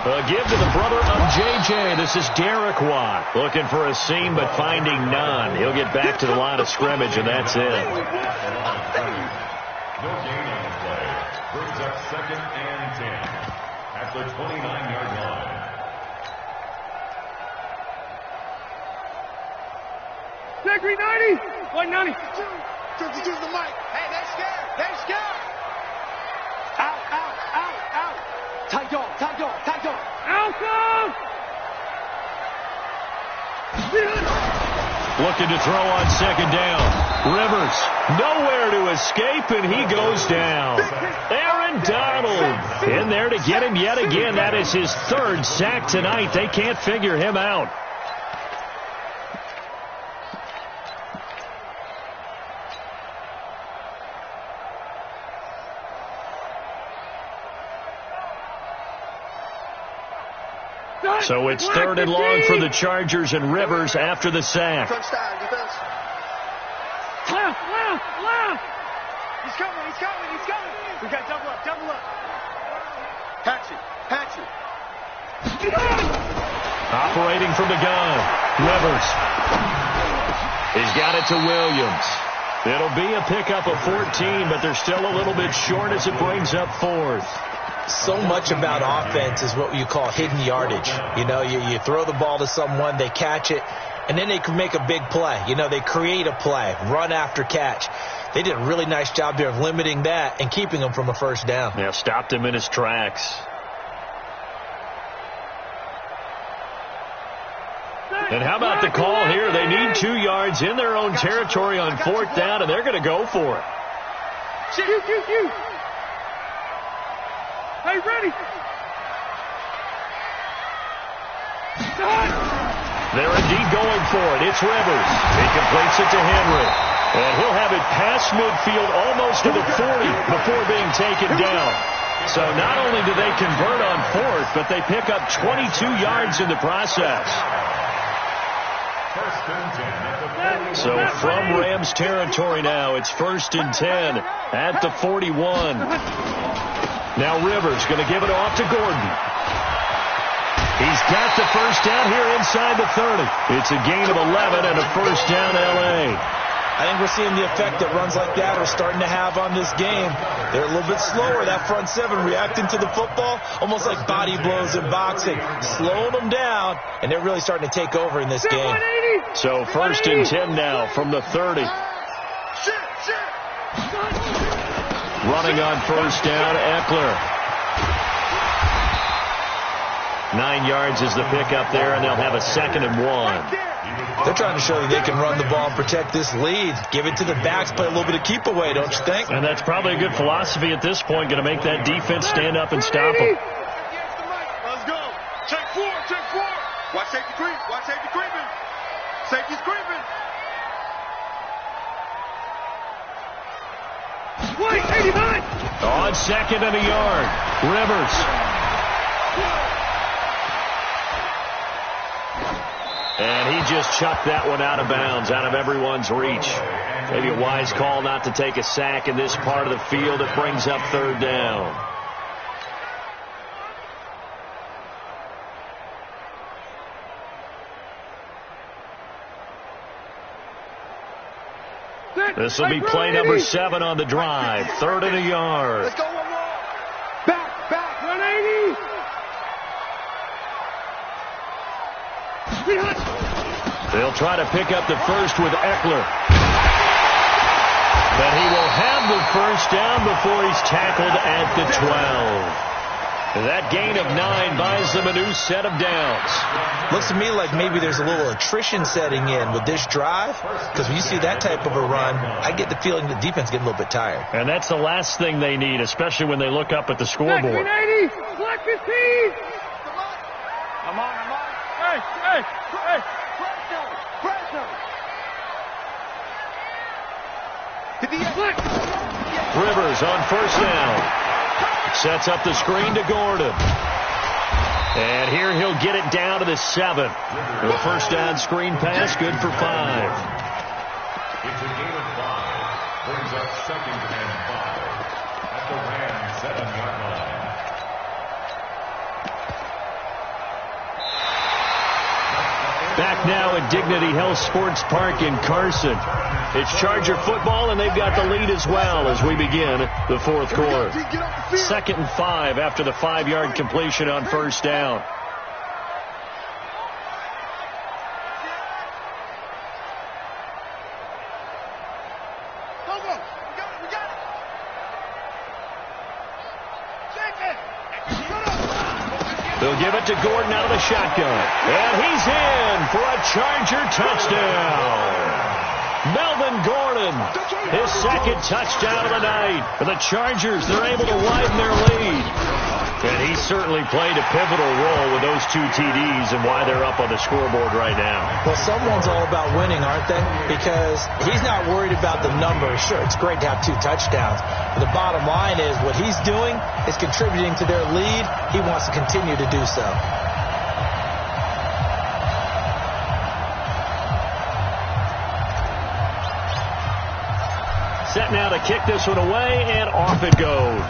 A give to the brother of J.J. This is Derek Watt. Looking for a seam, but finding none. He'll get back to the line of scrimmage, and that's it. No gain on the play. Brings up 2nd and 10 at the 29-yard line. Zachary 90. 190. 52 the mic. Hey, they're scared. They're scared. Out, out, out, out. Tight dog, tight dog, tight dog. Alpha! Looking to throw on 2nd down. Rivers, nowhere to escape, and he goes down. Aaron Donald in there to get him yet again. That is his 3rd sack tonight. They can't figure him out. So it's 3rd and long for the Chargers and Rivers after the sack. Left. He's coming. We got double up. Patch it. Operating from the gun. Rivers. He's got it to Williams. It'll be a pickup of 14, but they're still a little bit short as it brings up 4th. So much about offense is what you call hidden yardage. You know, you throw the ball to someone, they catch it, and then they can make a big play. You know, they create a play, run after catch. They did a really nice job there of limiting that and keeping him from a 1st down. Yeah, stopped him in his tracks. And how about the call here? They need 2 yards in their own territory on 4th down, and they're going to go for it. Hey, ready? They're indeed going for it. It's Rivers. He completes it to Henry. And he'll have it past midfield almost to the 40 before being taken down. So not only do they convert on 4th, but they pick up 22 yards in the process. So from Rams territory now, it's 1st and 10 at the 41. Now Rivers going to give it off to Gordon. He's got the first down here inside the 30. It's a gain of 11 and a first down L.A. I think we're seeing the effect that runs like that are starting to have on this game. They're a little bit slower, that front 7, reacting to the football, almost like body blows in boxing, slowing them down, and they're really starting to take over in this game. So 1st and 10 now from the 30. Running on first down, Eckler. 9 yards is the pickup there, and they'll have a 2nd and 1. They're trying to show that they can run the ball and protect this lead. Give it to the backs, play a little bit of keep away, don't you think? And that's probably a good philosophy at this point, going to make that defense stand up and stop them. Let's go. Check 4, check 4. Watch safety creep. Watch safety creeping. Safety's creeping. Wait, 89. On 2nd and a yard. Rivers. And he just chucked that one out of bounds, out of everyone's reach. Maybe a wise call not to take a sack in this part of the field. It brings up 3rd down. This will be play number 7 on the drive. 3rd and a yard. Let's go, one more. Back, 180. They'll try to pick up the first with Eckler. But he will have the first down before he's tackled at the 12. That gain of 9 buys them a new set of downs. Looks to me like maybe there's a little attrition setting in with this drive, because when you see that type of a run, I get the feeling the defense getting a little bit tired. And that's the last thing they need, especially when they look up at the scoreboard. 180, black 15. I'm on. Hey. Rivers on first down. Sets up the screen to Gordon. And here he'll get it down to the 7. The first down screen pass, good for 5. It's a gain of 5. Brings up 2nd and 5 at the Rams 7-yard line. Back now at Dignity Health Sports Park in Carson. It's Charger football, and they've got the lead as well as we begin the 4th quarter. 2nd and 5 after the 5-yard completion on first down. They'll give it to Gordon out of the shotgun. And he's in for a Charger touchdown. Melvin Gordon, his 2nd touchdown of the night. For the Chargers, they're able to widen their lead. And he certainly played a pivotal role with those 2 TDs and why they're up on the scoreboard right now. Well, someone's all about winning, aren't they? Because he's not worried about the numbers. Sure, it's great to have 2 touchdowns. But the bottom line is what he's doing is contributing to their lead. He wants to continue to do so. Set now to kick this one away, and off it goes.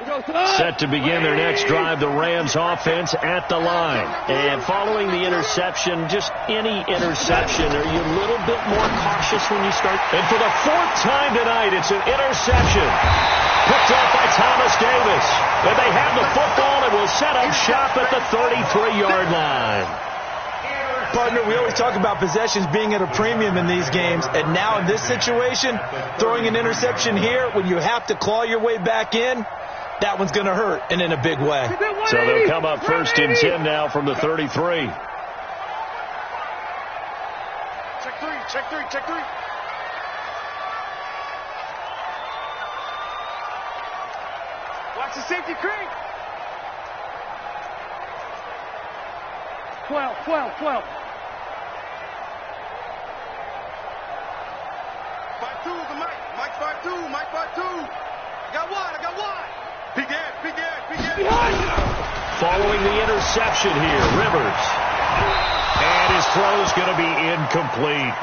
Set to begin their next drive, the Rams offense at the line. And following the interception, just any interception, are you a little bit more cautious when you start? And for the fourth time tonight, it's an interception. Picked up by Thomas Davis. And they have the football and will set up shop at the 33-yard line. Partner, we always talk about possessions being at a premium in these games, and now in this situation, throwing an interception here when you have to claw your way back in, that one's going to hurt, and in a big way. So they'll come up 1st and 10 now from the 33. Check three, check three, check three. Watch the safety creep. 12. 5-2 the Mike. Mike 5-2. Mike 5-2. I got one. Big end. Following the interception here, Rivers. And his throw is going to be incomplete.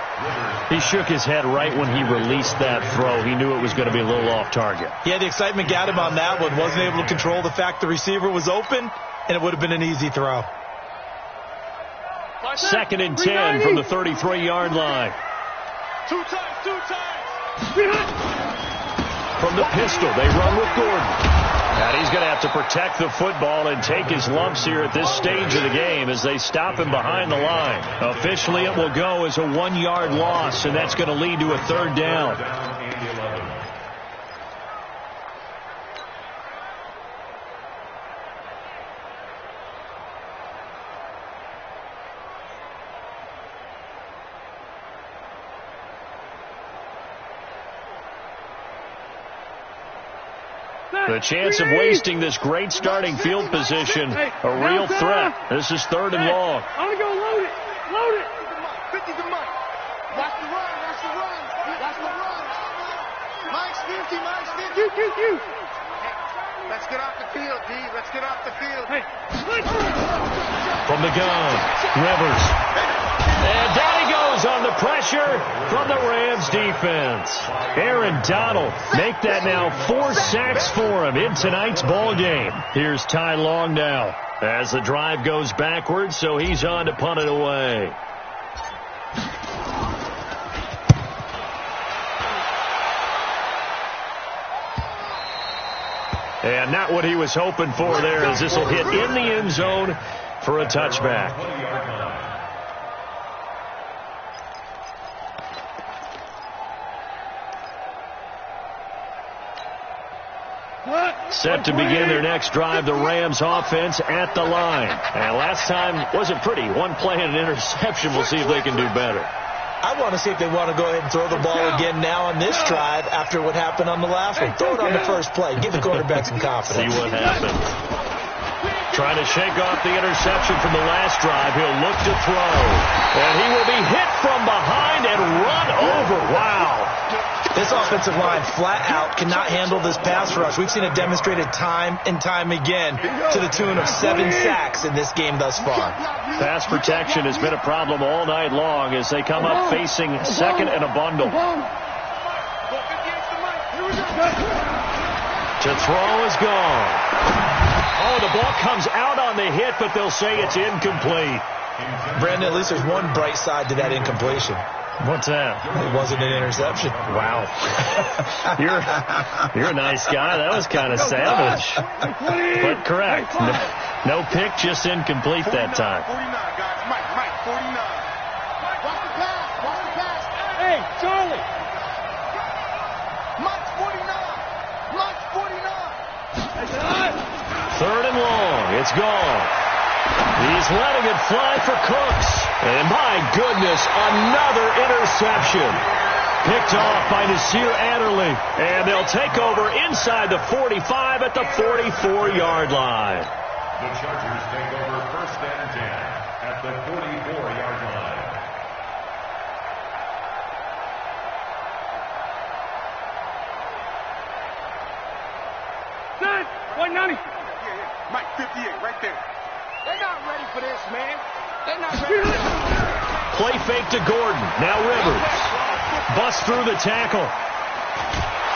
He shook his head right when he released that throw. He knew it was going to be a little off target. Yeah, the excitement got him on that one. Wasn't able to control the fact the receiver was open, and it would have been an easy throw. 2nd and 10 from the 33-yard line. Two times. From the pistol, they run with Gordon. And he's going to have to protect the football and take his lumps here at this stage of the game as they stop him behind the line. Officially, it will go as a 1-yard loss, and that's going to lead to a 3rd down. The chance of wasting this great starting field position, a real threat. This is 3rd and long. I'm going to go load it. 50 to Mike. Watch the run. Mike's 50. Hey, let's get off the field, D. Let's get off the field. Hey. From the gun, Rivers. And down he goes on the pressure from the Rams defense. Aaron Donald make that now 4 sacks for him in tonight's ball game. Here's Ty Long now as the drive goes backwards, so he's on to punt it away. And not what he was hoping for there, as this will hit in the end zone for a touchback. Set to begin their next drive, the Rams offense at the line. And last time wasn't pretty. One play and an interception. We'll see if they can do better. I want to see if they want to go ahead and throw the ball again now on this drive after what happened on the last one. Throw it on the first play. Give the quarterback some confidence. See what happens. Trying to shake off the interception from the last drive. He'll look to throw. And he will be hit from behind and run over. Wow. This offensive line flat out cannot handle this pass rush. We've seen it demonstrated time and time again to the tune of 7 sacks in this game thus far. Pass protection has been a problem all night long as they come up facing 2nd and a bundle. To throw is gone. Oh, the ball comes out on the hit, but they'll say it's incomplete. Brandon, at least there's one bright side to that incompletion. What's that? It wasn't an interception. Wow. You're a nice guy. That was kind of savage. But correct. No pick, just incomplete that time. 49, guys. Mike, 49. Watch the pass. Hey, Charlie. Mike's 49. 3rd and long. It's gone. He's letting it fly for Cooks. And my goodness, another interception. Picked off by Nasir Adderley. And they'll take over inside the 45 at the 44-yard line. The Chargers take over 1st and 10 at the 44-yard line. Good. 190. Mike, 58, right there. They're not ready for this, man. They're not ready. Play fake to Gordon. Now Rivers. Busts through the tackle.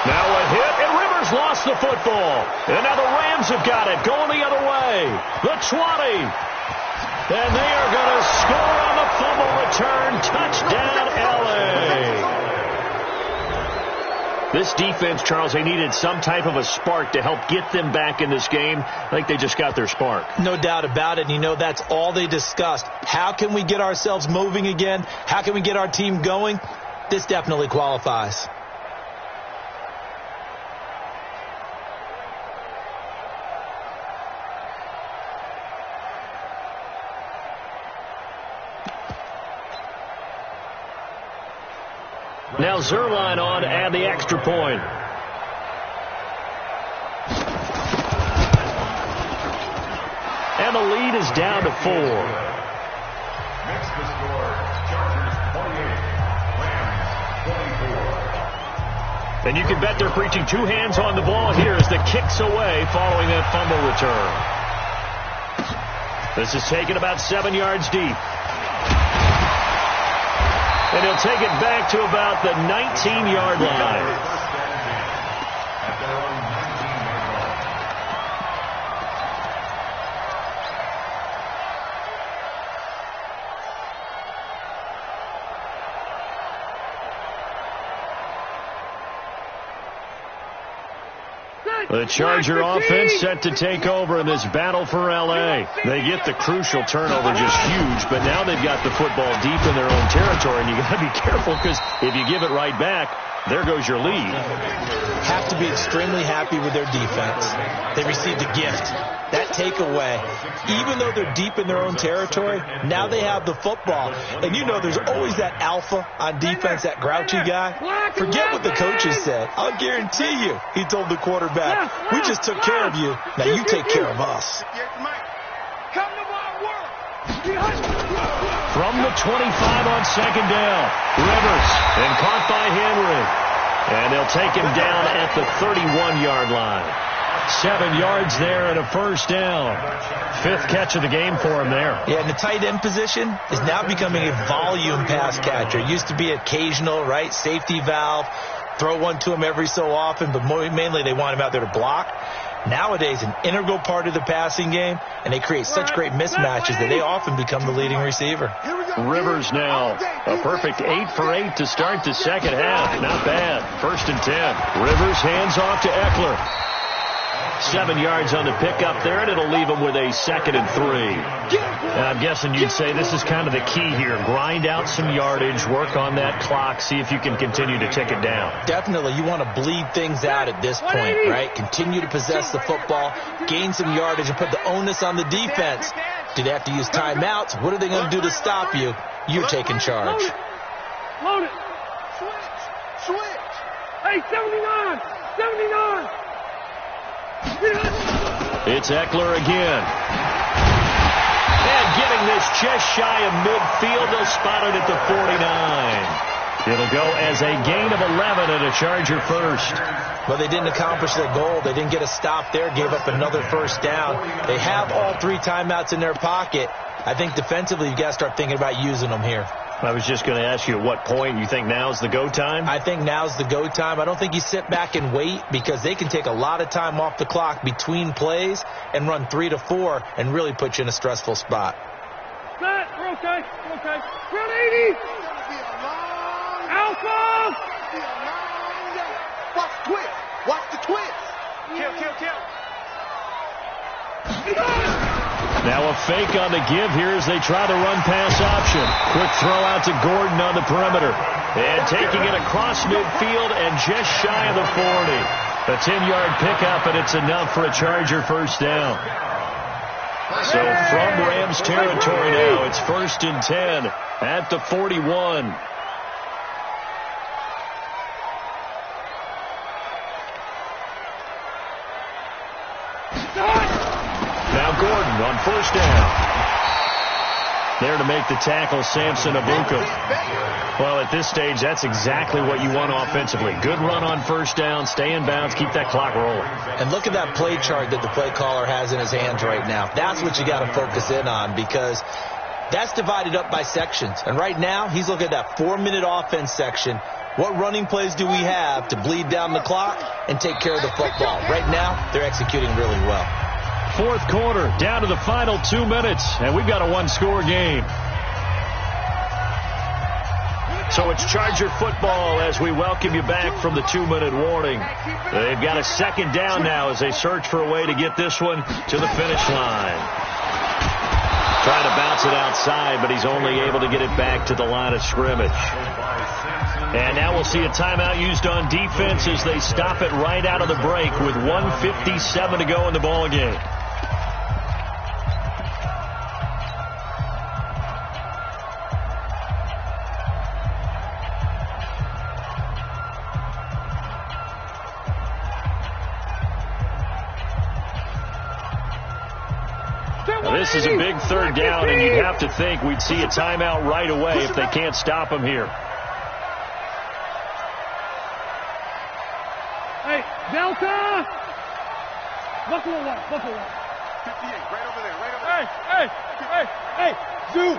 Now a hit, and Rivers lost the football. And now the Rams have got it, going the other way. The 20. And they are going to score on the fumble return. Touchdown, L.A. This defense, Charles, they needed some type of a spark to help get them back in this game. I think they just got their spark. No doubt about it. And you know, that's all they discussed. How can we get ourselves moving again? How can we get our team going? This definitely qualifies. Now Zuerlein on and the extra point. And the lead is down to 4. Next to score, Chargers 28, Rams 24. And you can bet they're preaching two hands on the ball here as the kick's away following that fumble return. This is taken about 7 yards deep. And he'll take it back to about the 19-yard line. The Charger offense set to take over in this battle for L.A. They get the crucial turnover, just huge, but now they've got the football deep in their own territory, and you got to be careful because if you give it right back, there goes your lead. Have to be extremely happy with their defense. They received a gift. That takeaway, even though they're deep in their own territory, now they have the football. And you know there's always that alpha on defense, that grouchy guy. Forget what the coaches said. I'll guarantee you, he told the quarterback, we just took care of you. Now you take care of us. From the 25 on second down, Rivers, and caught by Henry. And they'll take him down at the 31-yard line. 7 yards there and a first down. 5th catch of the game for him there. Yeah, and the tight end position is now becoming a volume pass catcher. It used to be occasional, right? Safety valve. Throw one to him every so often, but mainly they want him out there to block. Nowadays, an integral part of the passing game, and they create such great mismatches that they often become the leading receiver. Rivers now, a perfect 8 for 8 to start the second half. Not bad. 1st and 10. Rivers hands off to Eckler. 7 yards on the pickup there, and it'll leave him with a 2nd and 3. And I'm guessing you'd say this is kind of the key here. Grind out some yardage, work on that clock, see if you can continue to tick it down. Definitely. You want to bleed things out at this point, right? Continue to possess the football, gain some yardage, and put the onus on the defense. Do they have to use timeouts? What are they going to do to stop you? You're taking charge. Load it. Switch. Hey, 79. 79. It's Eckler again. And getting this just shy of midfield, they'll spot it at the 49. It'll go as a gain of 11 and a Charger first. Well, they didn't accomplish their goal. They didn't get a stop there, gave up another first down. They have all 3 timeouts in their pocket. I think defensively you've got to start thinking about using them here. I was just going to ask you at what point you think now's the go time? I think now's the go time. I don't think you sit back and wait because they can take a lot of time off the clock between plays and run 3 to 4 and really put you in a stressful spot. We're okay. We're okay. We're 80. Alpha. Watch the twist. Watch the twist. Kill. Now a fake on the give here as they try the run pass option. Quick throw out to Gordon on the perimeter. And taking it across midfield and just shy of the 40. A 10-yard pickup, and it's enough for a Charger first down. So from Rams territory now, it's 1st and 10 at the 41. Now Gordon on first down. There to make the tackle, Samson Abuka. Well, at this stage, that's exactly what you want offensively. Good run on first down, stay in bounds, keep that clock rolling. And look at that play chart that the play caller has in his hands right now. That's what you got to focus in on because that's divided up by sections. And right now, he's looking at that 4-minute offense section. What running plays do we have to bleed down the clock and take care of the football? Right now, they're executing really well. Fourth quarter, down to the final 2 minutes, and we've got a one-score game. So it's Charger football as we welcome you back from the 2-minute warning. They've got a second down now as they search for a way to get this one to the finish line. Trying to bounce it outside, but he's only able to get it back to the line of scrimmage. And now we'll see a timeout used on defense as they stop it right out of the break with 1:57 to go in the ball game. This is a big third down, and you'd have to think we'd see a timeout right away if they can't stop him here. Hey, Delta! Buffalo one, Buffalo one. 58, right over there, right over there. Hey, Zoo!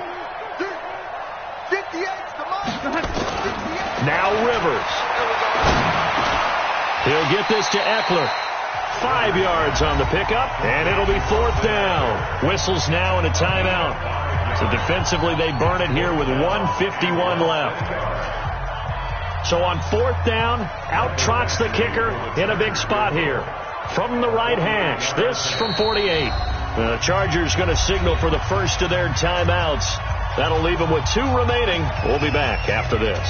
58's the mark! Now Rivers. He'll get this to Eckler. 5 yards on the pickup, and it'll be fourth down. Whistles now and a timeout. So defensively, they burn it here with 1:51 left. So on fourth down, out trots the kicker in a big spot here. From the right hash, this from 48. The Chargers going to signal for the first of their timeouts. That'll leave them with 2 remaining. We'll be back after this.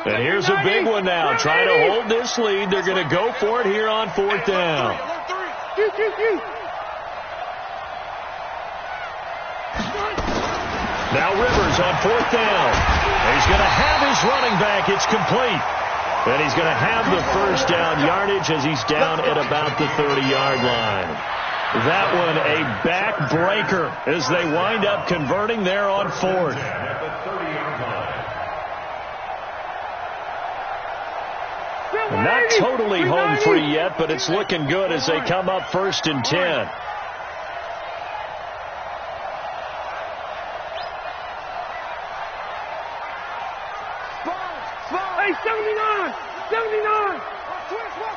And here's a big one now. Trying to hold this lead. They're going to go for it here on fourth down. Now Rivers on fourth down. He's going to have his running back. It's complete. And he's going to have the first down yardage as he's down at about the 30-yard line. That one a backbreaker as they wind up converting there on fourth. Not totally home free yet, but it's looking good as they come up 1st and 10. Hey, 79! 79!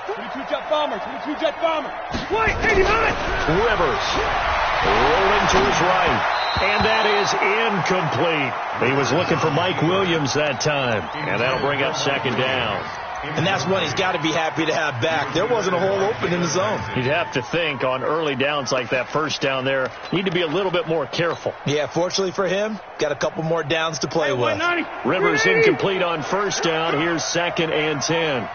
22-jet bomber, 22-jet bomber. Wait, 89! Rivers rolling to his right. And that is incomplete. He was looking for Mike Williams that time. And that'll bring up second down. And that's one he's got to be happy to have back. There wasn't a hole open in the zone. You'd have to think on early downs like that first down there, need to be a little bit more careful. Yeah, fortunately for him, got a couple more downs to play with. Rivers incomplete on first down. Here's 2nd and 10.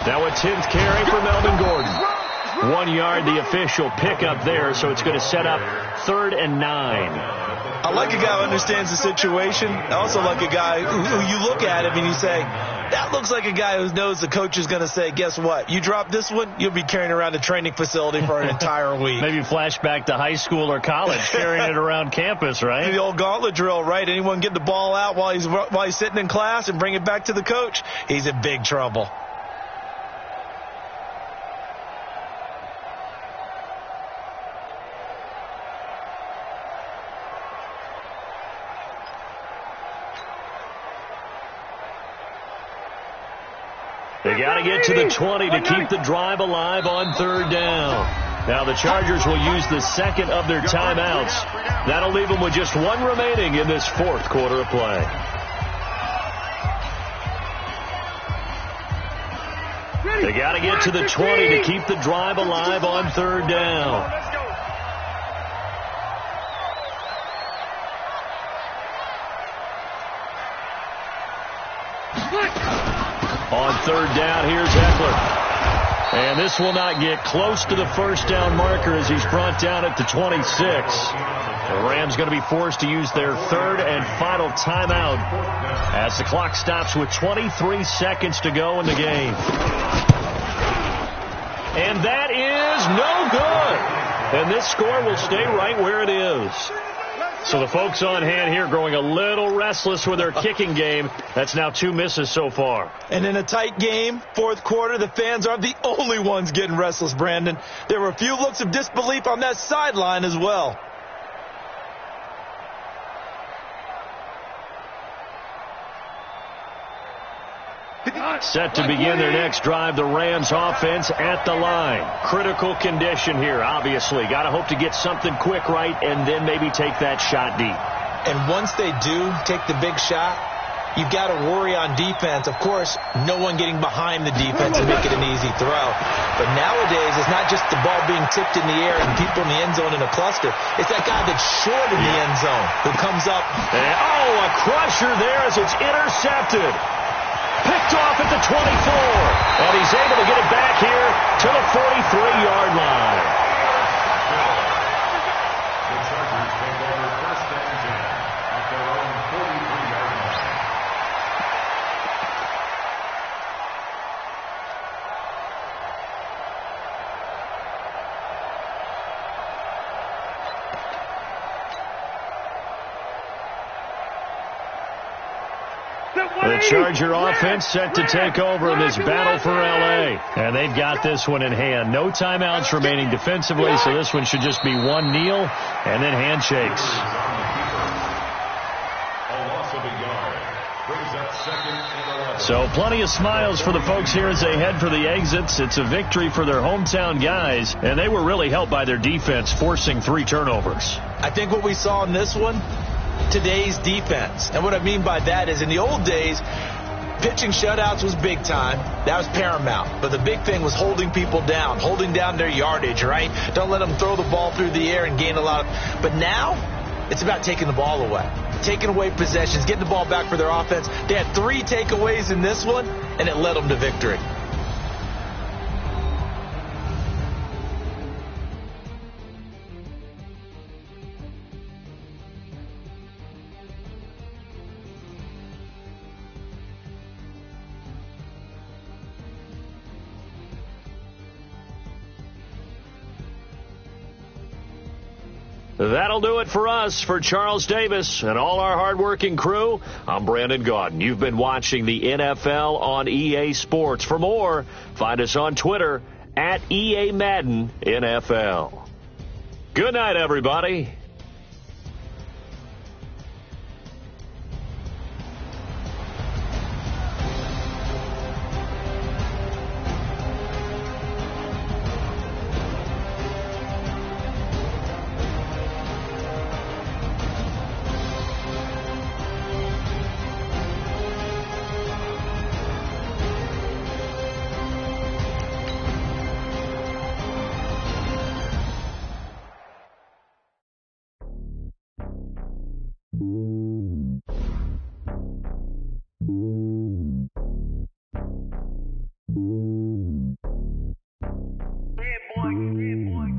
Now a 10th carry for Melvin Gordon. 1 yard, the official pickup there, so it's going to set up 3rd and 9. I like a guy who understands the situation. I also like a guy who you look at him and you say, that looks like a guy who knows the coach is going to say, guess what? You drop this one, you'll be carrying around a training facility for an entire week. Maybe flashback to high school or college, carrying it around campus, right? The old gauntlet drill, right? Anyone get the ball out while he's sitting in class and bring it back to the coach, he's in big trouble. They got to get to the 20 to keep the drive alive on 3rd down. Now the Chargers will use the second of their timeouts. That'll leave them with just 1 remaining in this 4th quarter of play. They got to get to the 20 to keep the drive alive on third down. On third down, here's Eckler. And this will not get close to the first down marker as he's brought down at the 26. The Rams going to be forced to use their third and final timeout as the clock stops with 23 seconds to go in the game. And that is no good. And this score will stay right where it is. So the folks on hand here growing a little restless with their kicking game. That's now 2 misses so far. And in a tight game, fourth quarter, the fans aren't the only ones getting restless, Brandon. There were a few looks of disbelief on that sideline as well. Set to begin their next drive, the Rams offense at the line. Critical condition here, obviously. Got to hope to get something quick right and then maybe take that shot deep. And once they do take the big shot, you've got to worry on defense. Of course, no one getting behind the defense and make it an easy throw. But nowadays, it's not just the ball being tipped in the air and people in the end zone in a cluster. It's that guy that's short in the end zone who comes up. And, a crusher there as it's intercepted. Picked off at the 24. And he's able to get it back here to the 43-yard line. The Chargers take over first and 10 at their own 43-yard line. The Charger offense set to take over in this battle for L.A. And they've got this one in hand. No timeouts remaining defensively, so this one should just be one kneel and then handshakes. A loss of a yard brings up second and 11. So plenty of smiles for the folks here as they head for the exits. It's a victory for their hometown guys, and they were really helped by their defense, forcing 3 turnovers. I think what we saw in this one, today's defense. And what I mean by that is in the old days, pitching shutouts was big time. That was paramount. But the big thing was holding people down, holding down their yardage, right? Don't let them throw the ball through the air and gain a lot of. But now, it's about taking the ball away, taking away possessions, getting the ball back for their offense. They had 3 takeaways in this one, and it led them to victory. That'll do it for us. For Charles Davis and all our hardworking crew, I'm Brandon Gaudin. You've been watching the NFL on EA Sports. For more, find us on Twitter at EA Madden NFL. Good night, everybody.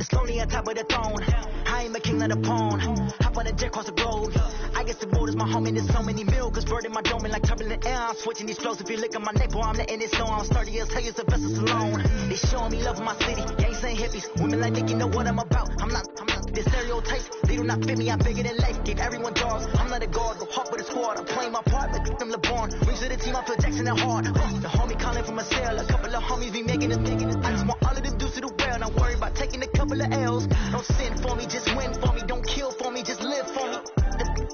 It's lonely on top of the throne. I ain't a king of the pawn. Hop on a jet across the globe. I guess the world is my home and there's so many milkers burning my dome and like turbulent air. I'm switching these flows. If you look at my neck, boy, I'm letting it snow. I'm sturdy as hell, it's a vessel alone. They showing me love in my city. Gangs ain't hippies. Women like think you know what I'm about. I'm not the stereotypes. They do not fit me. I'm bigger than life. Gave everyone dogs. I'm not a guard. Go hard with a squad. I'm playing my part like them LeBron. Rings to the team. I feel Jackson and hard. The homie calling from a cell. A couple of homies be making them thinking. I just want all of them dudes to the well. Not worry about taking a couple of L's. Don't sin for me, just win for me. Don't kill for me, just live for me.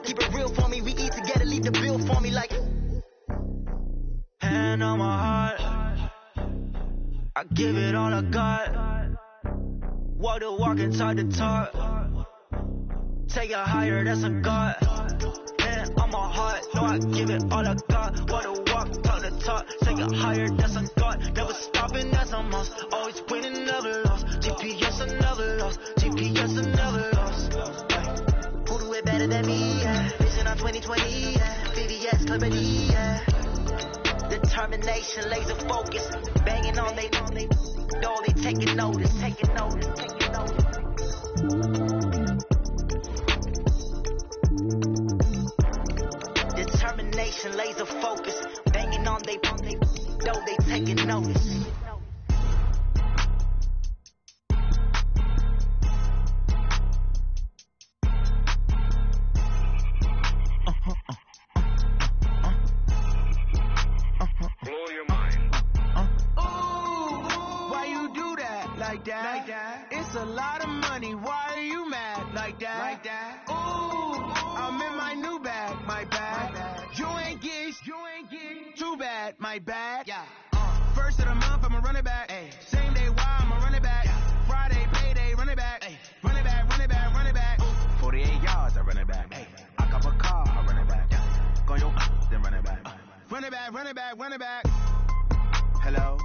Keep it real for me. We eat together, leave the bill for me like. Hand on my heart, I give it all I got. Walk the walk and talk the talk. Take it higher, that's a God. Hand on my heart, no, I give it all I got. Walk the walk, talk the talk. Take it higher, that's a God. Never stopping. twice almost. Always winning, never lost. GPS, another loss. GPS, another loss. Who do it better than me? Yeah. Vision on 2020. Yeah. VVS, Company. Yeah. Determination, laser focus. Banging on they door. They taking notice. Taking notice. Taking notice. Determination, laser focus. Banging on they door. They taking notice. Blow your mind. Why you do that like that? Like that? It's a lot of money. Why are you mad like that? Like that? Ooh, I'm in my new bag, my bag. You ain't get too bad, my bad. Yeah. First of the month, I'ma run it back. Ay. Same day, why I'ma run it back. Yeah. Friday, payday, run it back. Ay. Run it back, run it back, run it back. Ooh. 48 yards, I run it back. Ay. I cop a car, I run it back. Yeah. Go yo, then run it back. Run it back, run it back, run it back. Hello?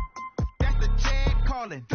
That's the Jag calling.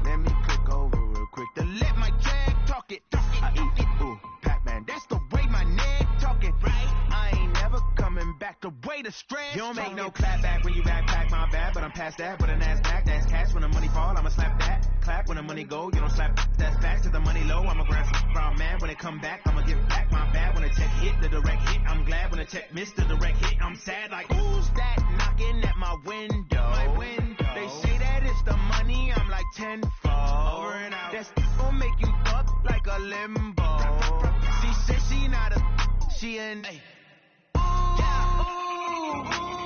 Let me click over real quick to let my Jag talk it. I eat it, ooh, Pac-Man. That's the way my neck talking. Right? I ain't never coming back the way the stress. You don't make no clap back when you backpack, my bad, but I'm past that. But an ass back, that's cash. When the money fall, I'ma slap that. Clap when the money go, you don't slap. That's facts to the money low. I'ma grab some brown man when it come back. I'ma give back my bad when the check hit the direct hit. I'm glad when the check missed the direct hit. I'm sad like who's that knocking at my window? My window. They say that it's the money. I'm like tenfold. Over and out. That's gon' make you up like a limbo. She said she not a, she an. Ay.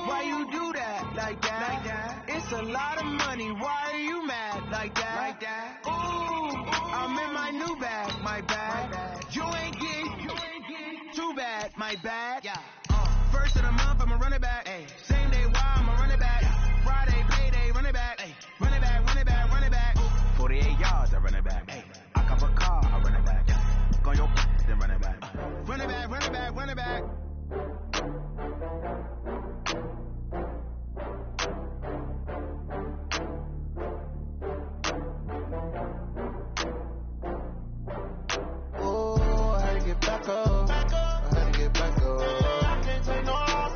Why you do that like that? Like that? It's a lot of money. Why are you mad like that? Like that? Ooh, I'm in my new bag, my bag. You ain't get too bad, my bad. Yeah. First of the month, I'ma run it back. Ay. Same day, why I'ma run it back. Yeah. Friday, payday, run it back. Ay. Run it back, run it back, run it back. Ooh. 48 yards, I run it back. Ay. I cop a car, I run it back. Yeah. Go yo, then run it back. Run it back, run it back, run it back. Back up. I had to get back up. I can't take no loss.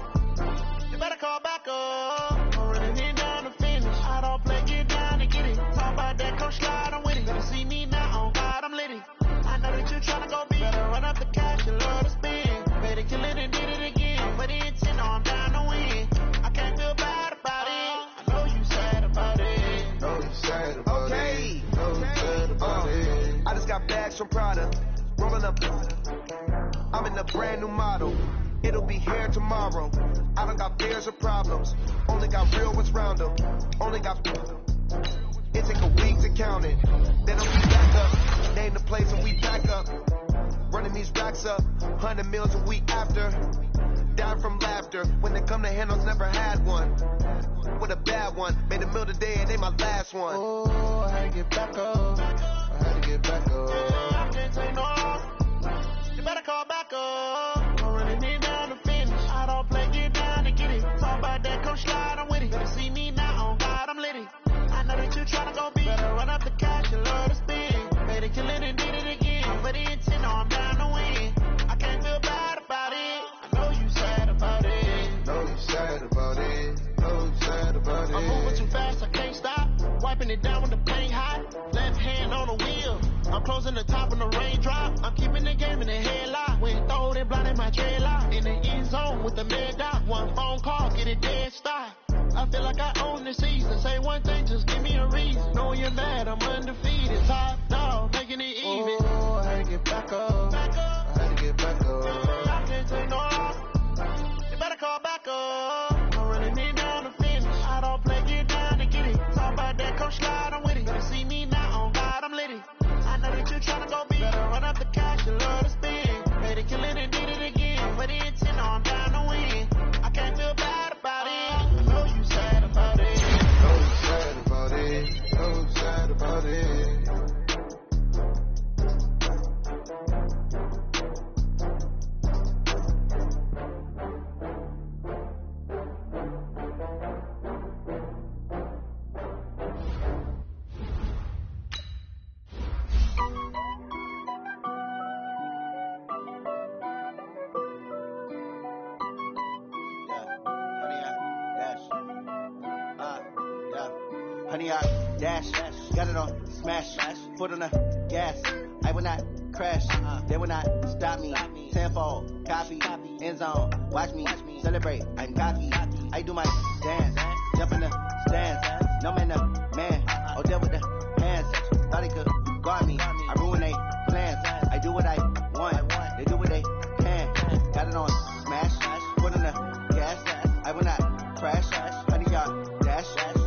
You better call back up. I'm running it down to finish. I don't play, get down to get it. Talk about that, come slide, I'm with it. Better see me now, on God, I'm lit it. I know that you tryna go big. Better run up the cash, you love to spin. Better kill it and did it again. Put the intent on, I'm down to win. I can't feel bad about it. I know you sad about it. Know you sad about it. Know you sad about it. I just got bags from Prada. Rolling up, I'm in a brand new model. It'll be here tomorrow. I don't got fears or problems. Only got real ones round them. Only got. It take a week to count it. Then I'll be back up. Name the place and we back up. Running these racks up. 100 meals a week after. Down from laughter. When they come to handles, never had one. With a bad one. Made a meal today and they my last one. Oh, I had to get back up. I had to get back up. I can't take no loss. You better call back up. I'm running it down to finish. I don't play, get down to get it. Talk about that, come slide, I'm with it. Better see me now, on God, I'm lit it. I know that you tryna go big. Better run up the cash, you love to spin. Better kill it and did it again. Put the intent on, I'm down to win. I can't feel bad about it. I know you sad about it. Know you sad about it. Know you sad about it. I'm moving too fast, I can't stop. Wiping it down when the paint hot. Left hand on the wheel. I'm closing the top when the raindrop. I'm keeping the game in the headlock. When throw it blind in my dreadlock. In the end zone with the mad dot. One phone call, get it dead stop. I feel like I own the season. Say one thing, just give me a reason. Knowing you're mad, I'm undefeated. Top dog, making it even. Oh, I had to get back up. I had to get back up. I can't take no loss. You better call back up. I'm running it down to finish. I don't play, get down to get it. Talk about that, come slide, I'm with it. Better see me now, on God, I'm lit it. I know that you tryna go big. Better run up the cash, you love to spin. Better kill it and did it again. Put the intent on, I'm down to win. I can't feel bad about it. I know you sad about it. Know you sad about it. Know you sad about it. 100 yard dash. Got it on smash. Foot on the gas. I will not crash. They will not stop me. Tenfold, copy, end zone. Watch me celebrate. I'm cocky. I do my dance. Jump in the stands. No man, the man. Oh, deal with the hands. Thought he could guard me. I ruin they plans. I do what I want. They do what they can. Got it on smash. Foot on the gas. I will not crash. 100 yard dash.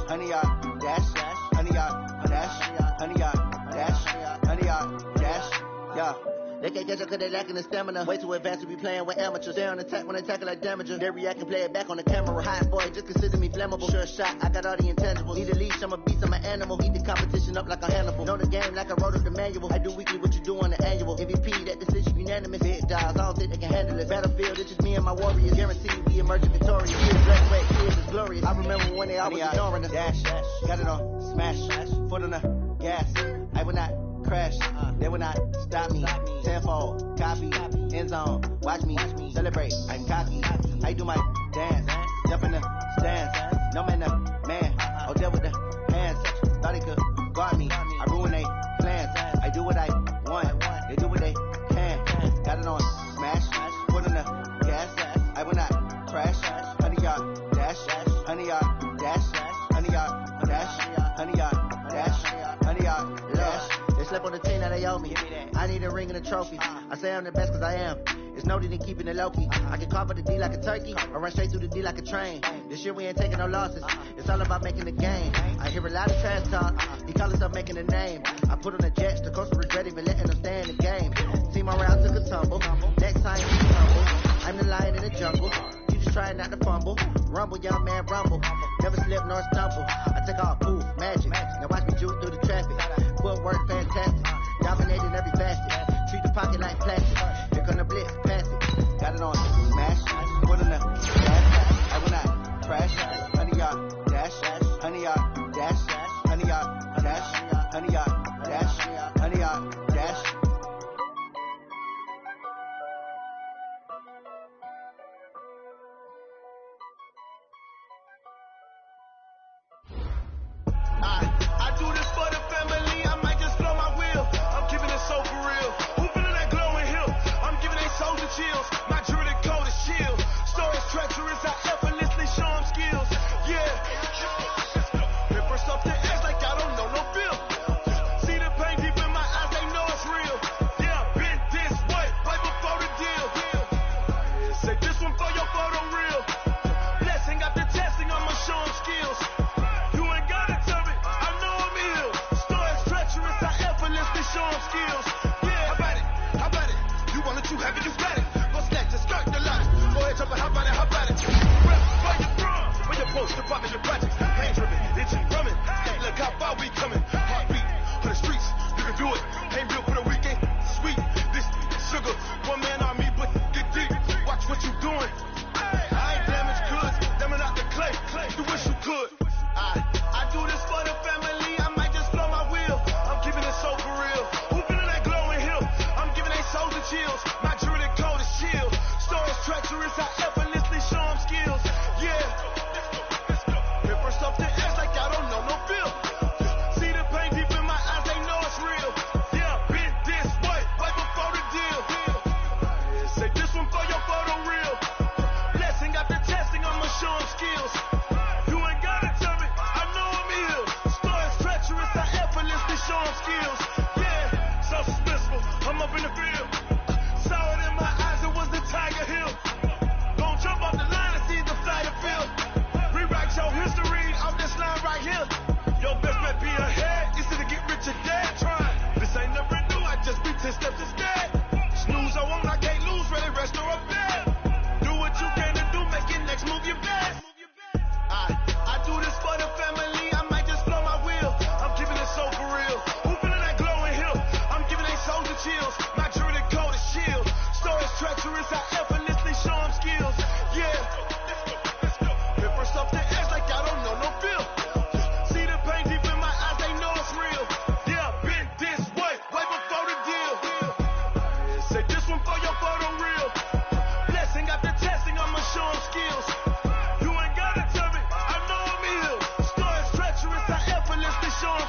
100 yard dash. 100 yard dash. 100 yard dash. 100 yard dash. Yeah. They can't catch up cause they lacking the stamina. Way too advanced to be playing with amateurs. They on attack when they tackle like damager. They react and play it back on the camera. Hot boy, just consider me flammable. Sure shot, I got all the intangibles. Need a leash, I'm a beast, I'm an animal. Heat the competition up like a Hannibal. Know the game like I wrote up the manual. I do weekly what you do on the annual. MVP, that decision unanimous. Hit dials, I don't think they can handle it. Battlefield, it's just me and my warriors. Guaranteed we emerging victorious. Here's black, red, kids is glorious. I remember when they always ignoring us. Dash, got it on smash. Foot on the gas. I will not crash. They will not stop me. Tenfold, copy, end zone. Watch me celebrate. I'm cocky. I do my dance. Jump in the stands. No man, the man. Oh, deal with the hands. Thought he could guard me. I ruin they plans. I do what I want. They do what they can. Got it on smash. Foot on the gas. I will not crash. 100 yard dash. 100 yard dash. 100 yard dash. 100 yard dash. 100 yard dash. They slept on the team, now they owe me. I need a ring and a trophy. I say I'm the best cause I am. It's no need in keeping it low key. I can carve the D like a turkey. I run straight through the D like a train. This year we ain't taking no losses. It's all about making the game. I hear a lot of trash talk. He call himself making a name. I put on the Jets. The coach will regret even letting them stay in the game. Team around took a tumble. Next time you tumble. I'm the lion in the jungle. You just trying not to fumble. Rumble, young man, rumble. Never slip nor stumble. I take off, poof, magic. Now watch me juke through the traffic. Footwork fantastic. Dominating every facet. Treat the pocket like plastic. Here come the blitz, pass it. Got it on smash. Foot on the gas. I will not crash. 100 yard dash. 100 yard dash. 100 yard dash. 100 yard dash. 100 yard dash. I do this for the family. I might just blow my wheel. I'm keeping it so for real. Who feeling that glowing hill? I'm giving they soldier chills. My jewelry coat is shield. Stories treacherous. I effortlessly show them skills. Yeah. Hit first off the edge like I don't know no feel. See the pain deep in my eyes. They know it's real. Yeah, been this way right before the deal. Say this one for your photo reel. Blessing after testing, I'ma show them skills. You ain't gotta tell me. I know I'm ill. Stories treacherous. I effortlessly show them skills. Yeah, how about it? How about it? You want it, you have it, you got it. Go snatch it, skirt the lot. Go ahead, jump it, how about it? How about it?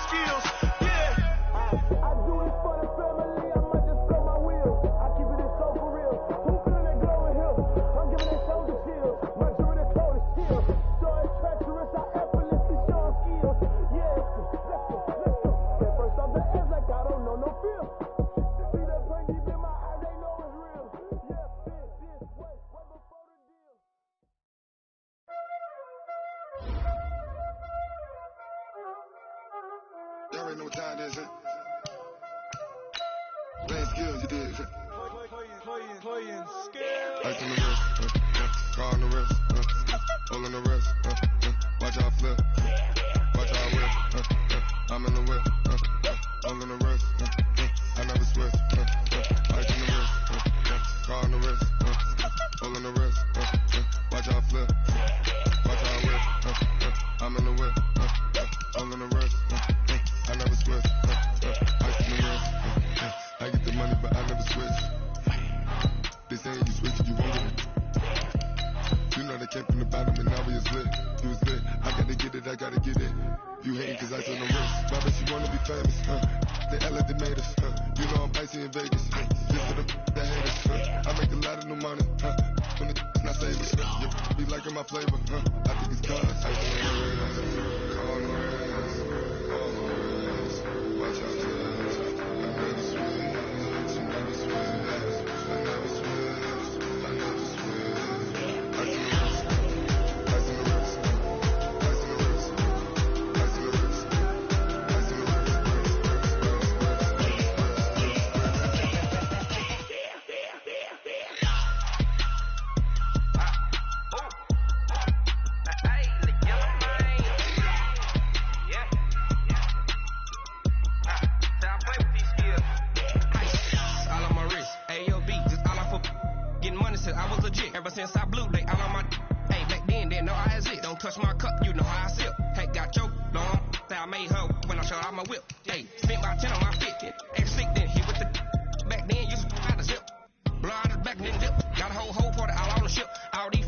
skills. Yeah. I do this for the family. I might just blow my wheels. I keep it in so for real. Who feeling that glowing hill? I'm giving that shoulder chills. My jewelry cold is chill. So it's treacherous. I effortlessly show skills. Yeah. Let's go. At first off the edge like I don't know no fear. See that pain deep in my eyes, they know it's real. Yeah, this way before the deal. Y'all already know what time it is, huh? Playing skills, you did. Playing skills. Ice on the wrist, car on the wrist, hole in the wrist, watch out flip, watch out whip, I'm in the whip, hole in the wrist, I never switch, ice on the wrist, car on the wrist, hole in the wrist, watch out flip, watch out whip, I'm in the whip, hole in the wrist, I never switch, ice on the wrist, I get the money but I never switch. They saying you switch, you won't get it. You know they came from the bottom and now we is lit. You was lit, I gotta get it, I gotta get it. You hating cause I told them wrist. My bitch, you wanna be famous, They LA, they made us, You know I'm icy in Vegas, Just for the that haters, I make a lot of new money, When the not savers, You be liking my flavor, I think it's cause I see the wrist, call the wrist, watch out for this. I never switch, I never switch. I never switch, I never switch. Ice in the wrist, ice in the wrist, ice in the wrist, ice in the wrist, ice in the wrist. I was legit ever since I blew they all on my hey back then didn't know I had it. Don't touch my cup, you know how I sip. Hey, got your long say I made her when I showed out my whip. Hey, spent about 10 on my fit. X6 then hit with the back then used to out the zip. Blow out the back and then dip. Got a whole party all on the ship. All these